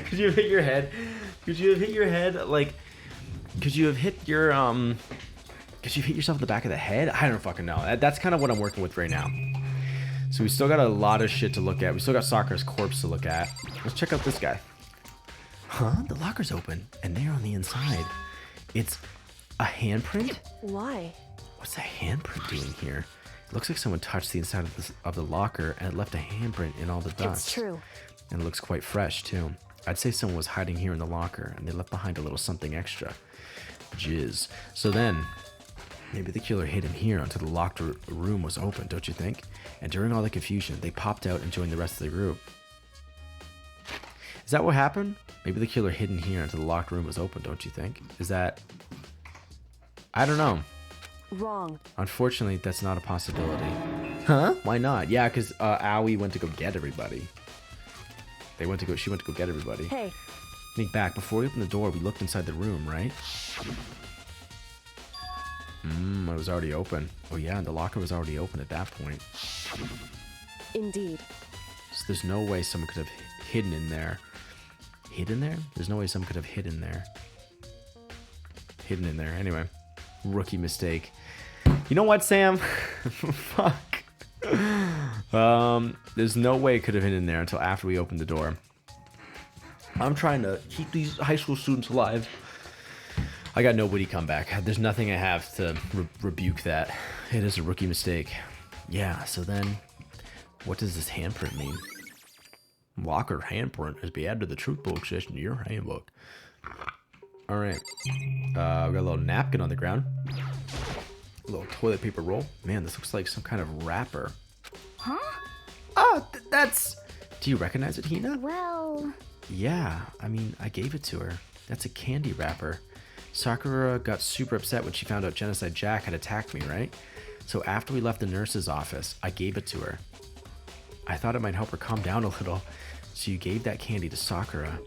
Could you have hit your head? Could you have hit your head? Like... Could you have hit your... Could you hit yourself in the back of the head? I don't fucking know. That's kind of what I'm working with right now. So we still got a lot of shit to look at. We still got Sakura's corpse to look at. Let's check out this guy. Huh? The locker's open, and they're on the inside. It's a handprint? Why? What's a handprint doing here? It looks like someone touched the inside of the locker, and it left a handprint in all the dust. It's true. And it looks quite fresh, too. I'd say someone was hiding here in the locker, and they left behind a little something extra. Jizz. So then... Maybe the killer hid him here until the locked room was open, don't you think? And during all the confusion, they popped out and joined the rest of the group. Is that what happened? Maybe the killer hid in here until the locked room was open, don't you think? Is that... I don't know. Wrong. Unfortunately, that's not a possibility. Huh? Why not? Yeah, because Aoi went to go get everybody. She went to go get everybody. Hey, Think back, before we opened the door, we looked inside the room, right? It was already open. Oh yeah, and the locker was already open at that point. indeed. So there's no way someone could have hidden in there. Hidden there? There's no way someone could have hidden there. Hidden in there. Anyway, rookie mistake. You know what, Sam? Fuck. There's no way it could have hidden in there until after we opened the door. I'm trying to keep these high school students alive. I got nobody come back. There's nothing I have to rebuke that. It is a rookie mistake. Yeah, so then, what does this handprint mean? Locker handprint is be added to the truth book section of your handbook. Alright. We got a little napkin on the ground. A little toilet paper roll. Man, this looks like some kind of wrapper. Huh? Oh, that's... Do you recognize it, Hina? Well... Yeah, I mean, I gave it to her. That's a candy wrapper. Sakura got super upset when she found out Genocide Jack had attacked me, right? So after we left the nurse's office, I gave it to her. I thought it might help her calm down a little. So you gave that candy to Sakura.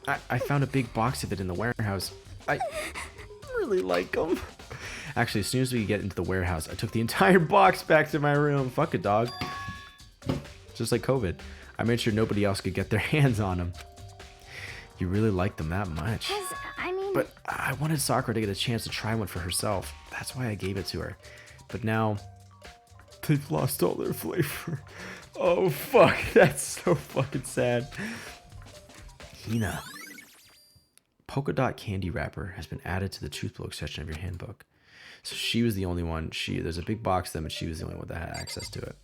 I found a big box of it in the warehouse. I really like them. Actually, as soon as we get into the warehouse, I took the entire box back to my room. Fuck it, dog. Just like COVID. I made sure nobody else could get their hands on them. You really like them that much. I mean... But I wanted Sakura to get a chance to try one for herself. That's why I gave it to her. But now, they've lost all their flavor. Oh, fuck. That's so fucking sad. Hina. Polka dot candy wrapper has been added to the truth book section of your handbook. So she was the only one. There's a big box of them, and she was the only one that had access to it.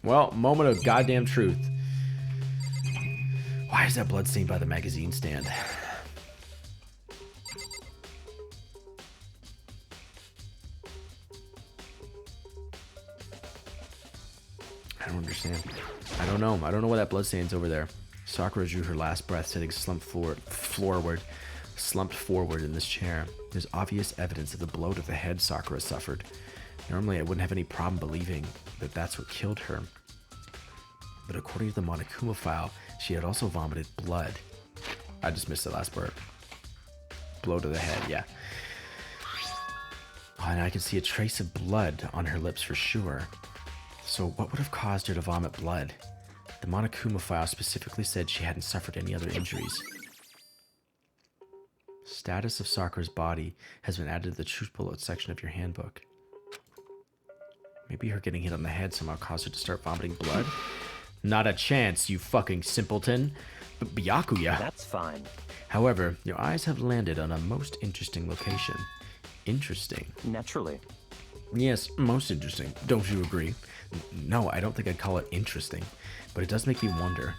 Well, moment of goddamn truth. Why is that blood stained by the magazine stand? I don't understand. I don't know. I don't know why that blood stain's over there. Sakura drew her last breath, sitting slumped forward in this chair. There's obvious evidence of the blow to the head Sakura suffered. Normally, I wouldn't have any problem believing that that's what killed her. But according to the Monokuma file, she had also vomited blood. I just missed the last part. Blow to the head, yeah. Oh, and I can see a trace of blood on her lips for sure. So what would have caused her to vomit blood? The Monokuma file specifically said she hadn't suffered any other injuries. Status of Sakura's body has been added to the truth bullet section of your handbook. Maybe her getting hit on the head somehow caused her to start vomiting blood? Not a chance, you fucking simpleton. But Byakuya. That's fine. However, your eyes have landed on a most interesting location. Interesting. Naturally. Yes, most interesting. Don't you agree? No, I don't think I'd call it interesting. But it does make me wonder.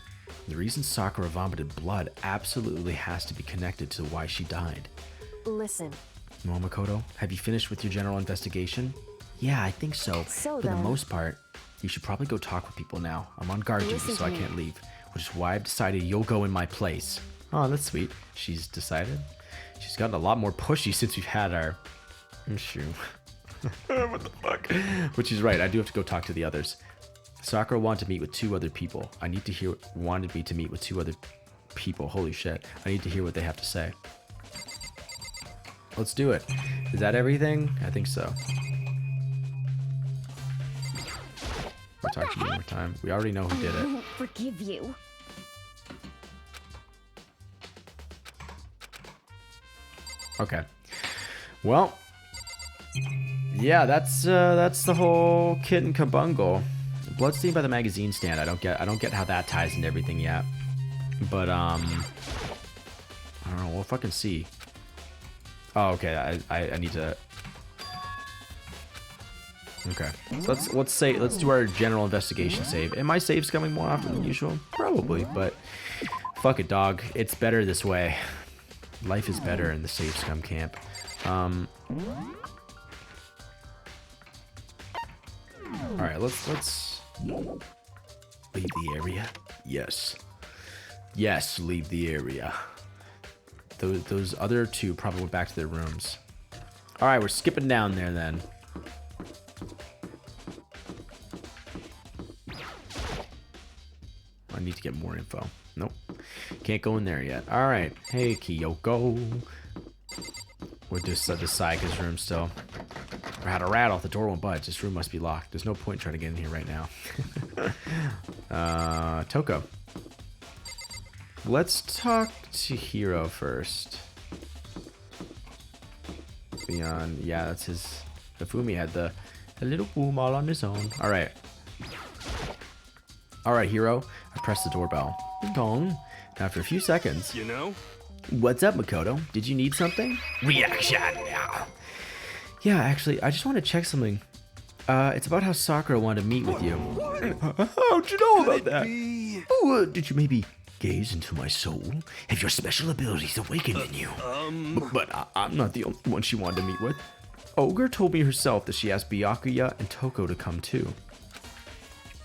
The reason Sakura vomited blood absolutely has to be connected to why she died. Listen. No, Makoto, have you finished with your general investigation? Yeah, I think so. For the most part, you should probably go talk with people now. I'm on guard duty, so I can't leave. Which is why I've decided you'll go in my place. Oh, that's sweet. She's decided. She's gotten a lot more pushy since we've had our... Shoo. What the fuck? But she's right, I do have to go talk to the others. Sakura wanted to meet with 2 other people. Wanted me to meet with 2 other people. Holy shit. I need to hear what they have to say. Let's do it. Is that everything? I think so. We'll talk to you one more time. We already know who did I it. won't forgive you. Okay. Well, yeah, that's the whole kit and kabungle. Bloodstained by the magazine stand. I don't get how that ties into everything yet. But I don't know. We'll fucking see. Oh, okay. I need to. Okay. So let's do our general investigation save. And my save's coming more often than usual, probably. But fuck it, dog. It's better this way. Life is better in the save scum camp. All right. Let's leave the area. Yes. Yes. Leave the area. Those other 2 probably went back to their rooms. All right. We're skipping down there then. to get more info. Nope. Can't go in there yet. Alright. Hey, Kyoko. We're just at the Sayaka's room still. I had a rattle. The door won't budge. This room must be locked. There's no point trying to get in here right now. Toko. Let's talk to Hiro first. Beyond, yeah, that's his. Hifumi had the little boom all on his own. All right, Hiro. I pressed the doorbell. Ding dong. After a few seconds. You know? What's up, Makoto? Did you need something? Reaction. Yeah, actually, I just want to check something. It's about how Sakura wanted to meet with you. How'd you know about that? Oh, did you maybe gaze into my soul? Have your special abilities awakened in you? But I'm not the only one she wanted to meet with. Ogre told me herself that she asked Byakuya and Toko to come too.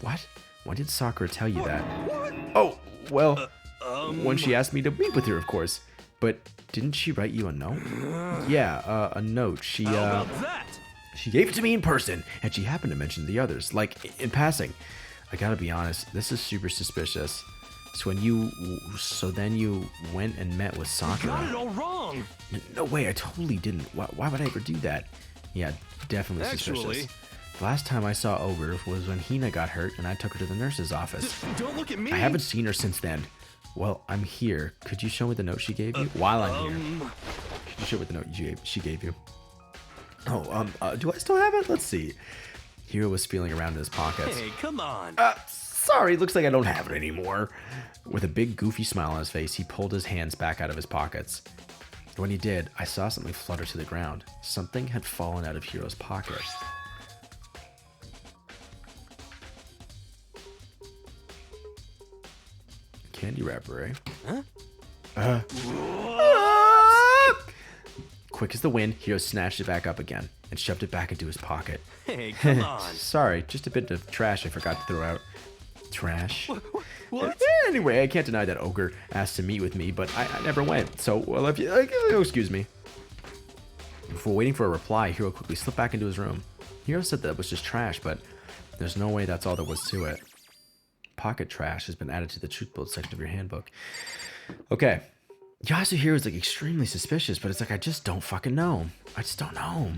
What? When did Sakura tell you that? Oh, well, when she asked me to meet with her, of course. But didn't she write you a note? Yeah, a note. She gave it to me in person, and she happened to mention the others, like in passing. I gotta be honest, this is super suspicious. So then you went and met with Sakura. You got it all wrong. No way, I totally didn't. Why would I ever do that? Yeah, definitely suspicious. The last time I saw Ogre was when Hina got hurt and I took her to the nurse's office. Don't look at me. I haven't seen her since then. Well, I'm here. Could you show me the note she gave you? While I'm here. Could you show me the note she gave you? Oh, do I still have it? Let's see. Hiro was feeling around in his pockets. Hey, come on. Sorry, looks like I don't have it anymore. With a big goofy smile on his face, he pulled his hands back out of his pockets. When he did, I saw something flutter to the ground. Something had fallen out of Hiro's pocket. Candy wrapper, eh? Huh? Quick as the wind, Hiro snatched it back up again and shoved it back into his pocket. Hey, come on. Sorry, just a bit of trash I forgot to throw out. Trash? What? Anyway, I can't deny that Ogre asked to meet with me, but I never went. So, well, if you excuse me. Before waiting for a reply, Hiro quickly slipped back into his room. Hiro said that it was just trash, but there's no way that's all there was to it. Pocket trash has been added to the truth build section of your handbook. Okay. Yasuhiro is like extremely suspicious, but it's like I just don't fucking know. I just don't know.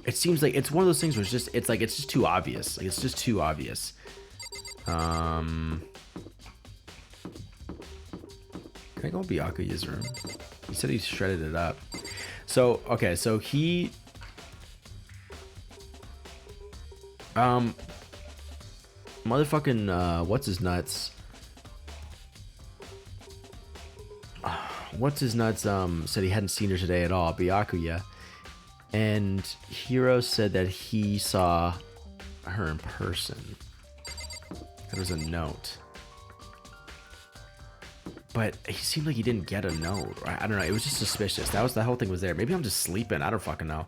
It seems like it's one of those things where it's just too obvious. Like it's just too obvious. Can I go in Byakuya's room? He said he shredded it up. So okay, so he motherfucking what's his nuts said he hadn't seen her today at all, Byakuya, and Hiro said that he saw her in person. There was a note, but he seemed like he didn't get a note. I don't know, it was just suspicious. The whole thing was there. Maybe I'm just sleeping, I don't fucking know.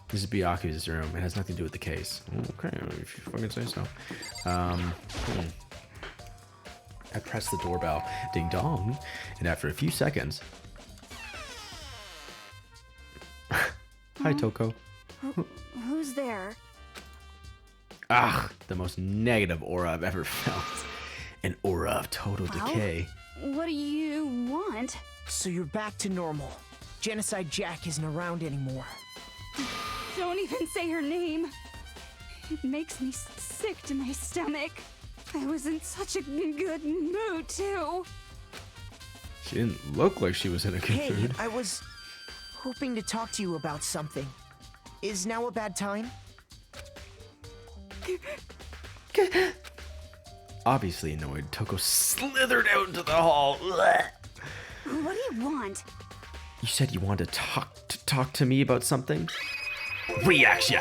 This is Byakuya's room. It has nothing to do with the case. Okay, if you fucking say so. I pressed the doorbell. Ding dong. And after a few seconds... Hi, Toko. Who's there? Ah, the most negative aura I've ever felt. An aura of total decay. What do you want? So you're back to normal. Genocide Jack isn't around anymore. Don't even say her name. It makes me sick to my stomach. I was in such a good mood, too. She didn't look like she was in a good Hey, mood. I was hoping to talk to you about something. Is now a bad time? Obviously annoyed, Toko slithered out into the hall. Blech. What do you want? You said you wanted to talk to me about something? Reaction!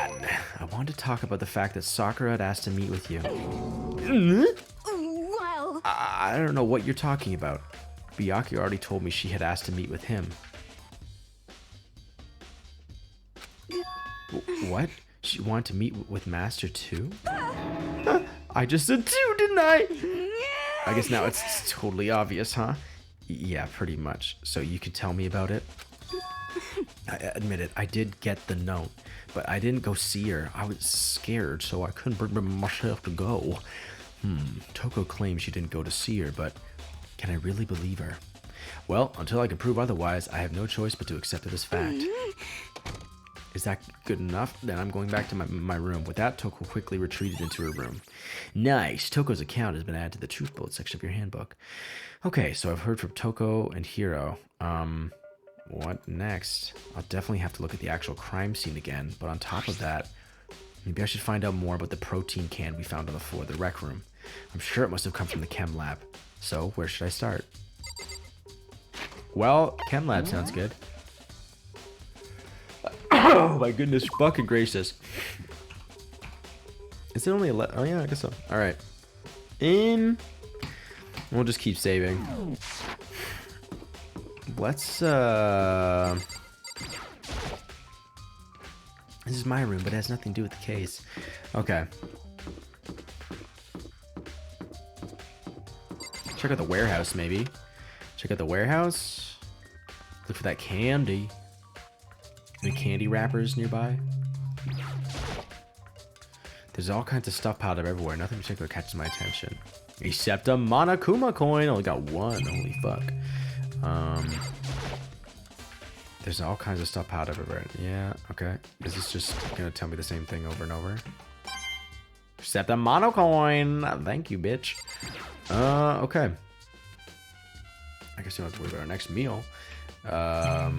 I wanted to talk about the fact that Sakura had asked to meet with you. Well... I don't know what you're talking about. Byakuya already told me she had asked to meet with him. What? She wanted to meet with Master too? I just said two, didn't I? I guess now it's totally obvious, huh? Yeah, pretty much. So you could tell me about it? I admit it, I did get the note, but I didn't go see her. I was scared, so I couldn't bring myself to go. Toko claims she didn't go to see her, but can I really believe her? Well, until I can prove otherwise, I have no choice but to accept it as fact. Is that good enough? Then I'm going back to my room. With that, Toko quickly retreated into her room. Nice! Toko's account has been added to the Truth Bullet section of your handbook. Okay, so I've heard from Toko and Hiro. What next? I'll definitely have to look at the actual crime scene again, but on top of that, maybe I should find out more about the protein can we found on the floor of the rec room. I'm sure it must have come from the chem lab. So, where should I start? Well, chem lab sounds good. Oh my goodness, fucking gracious. Is it only 11? Oh yeah, I guess so. Alright. We'll just keep saving. Let's, This is my room, but it has nothing to do with the case. Okay. Check out the warehouse, maybe. Check out the warehouse. Look for that candy. Any candy wrappers nearby? There's all kinds of stuff piled up everywhere. Nothing in particular catches my attention. Except a Monokuma coin. Only got one. Holy fuck. There's all kinds of stuff piled up everywhere. Yeah, okay. Is this just gonna tell me the same thing over and over? Except a mono coin. Thank you, bitch. Okay. I guess we don't have to worry about our next meal. Over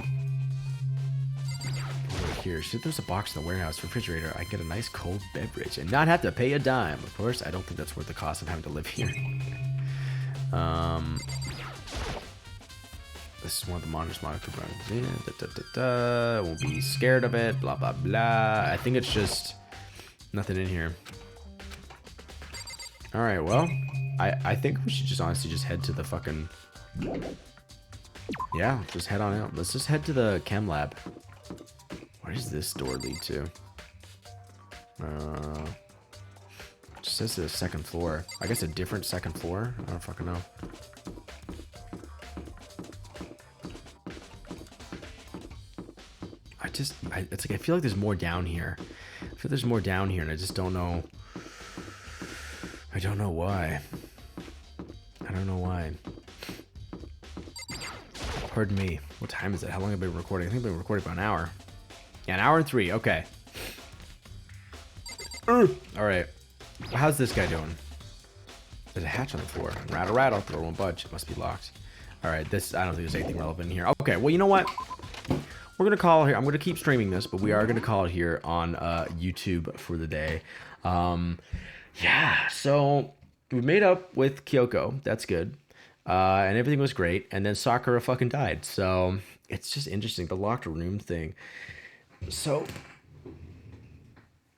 here. Shit, there's a box in the warehouse refrigerator. I get a nice cold beverage and not have to pay a dime. Of course, I don't think that's worth the cost of having to live here. This is one of the monitors I won't be scared of it. Blah blah blah. I think it's just nothing in here. All right. Well, I think we should just honestly just head to the fucking. Yeah, just head on out. Let's just head to the chem lab. Where does this door lead to? It just says the second floor. I guess a different second floor. I don't fucking know. It's like I feel like there's more down here. I feel there's more down here, and I just don't know. I don't know why. I don't know why. Pardon me. What time is it? How long have I been recording? I think I've been recording for an hour. Yeah, an hour and 3. Okay. All right. How's this guy doing? There's a hatch on the floor. Rattle, rattle. Throw won't budge. It must be locked. All right. This. I don't think there's anything relevant in here. Okay. Well, you know what? We're going to call it here. I'm going to keep streaming this, but we are going to call it here on YouTube for the day. Yeah, so we made up with Kyoko. That's good. And everything was great. And then Sakura fucking died. So it's just interesting. The locked room thing. So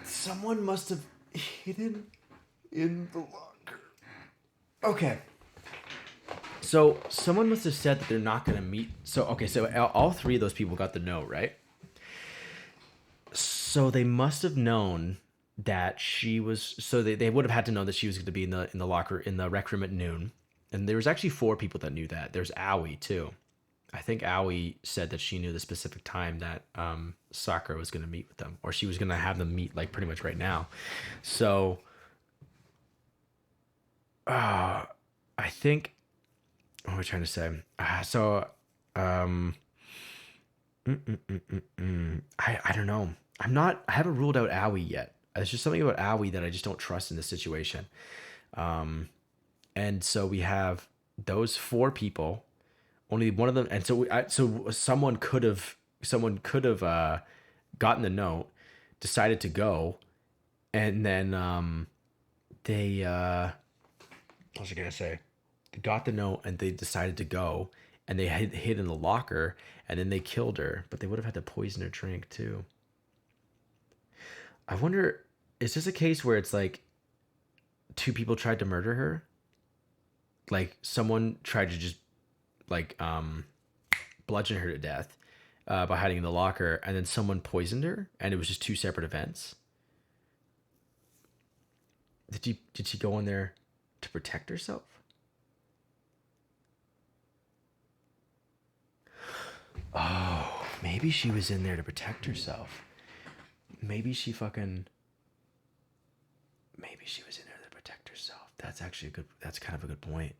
someone must have hidden in the locker. Okay. So someone must have said that they're not going to meet. So, okay, so all 3 of those people got the note, right? So they must have known that she was, so they would have had to know that she was going to be in the locker, in the rec room at noon. And there was actually 4 people that knew that. There's Aoi too. I think Aoi said that she knew the specific time that Sakura was going to meet with them, or she was going to have them meet like pretty much right now. So I think, what am I trying to say? I don't know. I haven't ruled out Aoi yet. There's just something about Aoi that I just don't trust in this situation. And so we have those 4 people, only one of them. And so someone could have gotten the note, decided to go. And then, what was I going to say? They got the note and they decided to go, and they hid in the locker, and then they killed her, but they would have had to poison her drink too. I wonder, is this a case where it's like 2 people tried to murder her? Like someone tried to just like bludgeon her to death by hiding in the locker, and then someone poisoned her, and it was just 2 separate events. Did she go in there to protect herself? Oh, maybe she was in there to protect herself. Maybe she was in there to protect herself. That's actually a good. That's kind of a good point.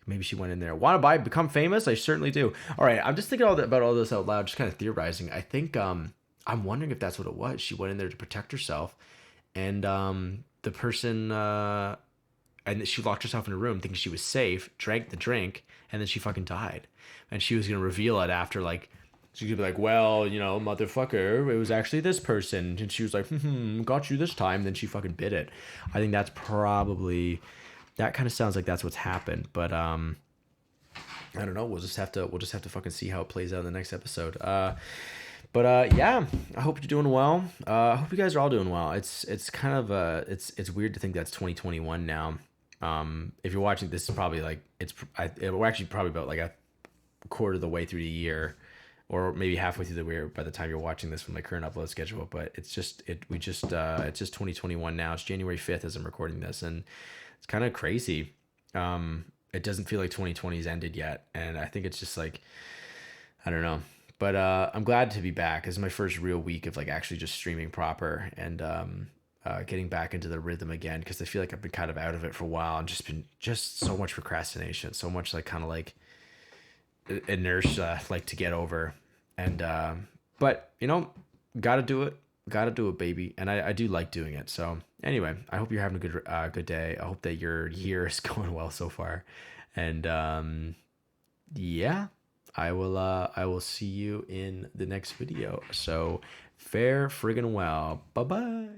Maybe she went in there. Want to become famous? I certainly do. All right, I'm just thinking about all this out loud, just kind of theorizing. I think I'm wondering if that's what it was. She went in there to protect herself, and the person and she locked herself in a room thinking she was safe, drank the drink, and then she fucking died. And she was gonna reveal it after, like, she's gonna be like, well, you know, motherfucker, it was actually this person. And she was like, got you this time. Then she fucking bit it. I think that's probably, that kind of sounds like that's what's happened. But I don't know. We'll just have to fucking see how it plays out in the next episode. But yeah, I hope you're doing well. I hope you guys are all doing well. It's kind of it's weird to think that's 2021 now. If you're watching this, is probably like we're actually probably about like a quarter of the way through the year, or maybe halfway through the year by the time you're watching this from my current upload schedule. But it's just 2021 now. It's January 5th as I'm recording this, and it's kind of crazy. It doesn't feel like 2020's ended yet, and I think it's just like, I don't know. But I'm glad to be back. This is my first real week of like actually just streaming proper and getting back into the rhythm again, because I feel like I've been kind of out of it for a while and just so much procrastination, so much like kind of like inertia like to get over. And but you know, gotta do it, baby. And I do like doing it. So anyway, I hope you're having a good day. I hope that your year is going well so far. And yeah, I will see you in the next video. So fare friggin' well. Bye bye.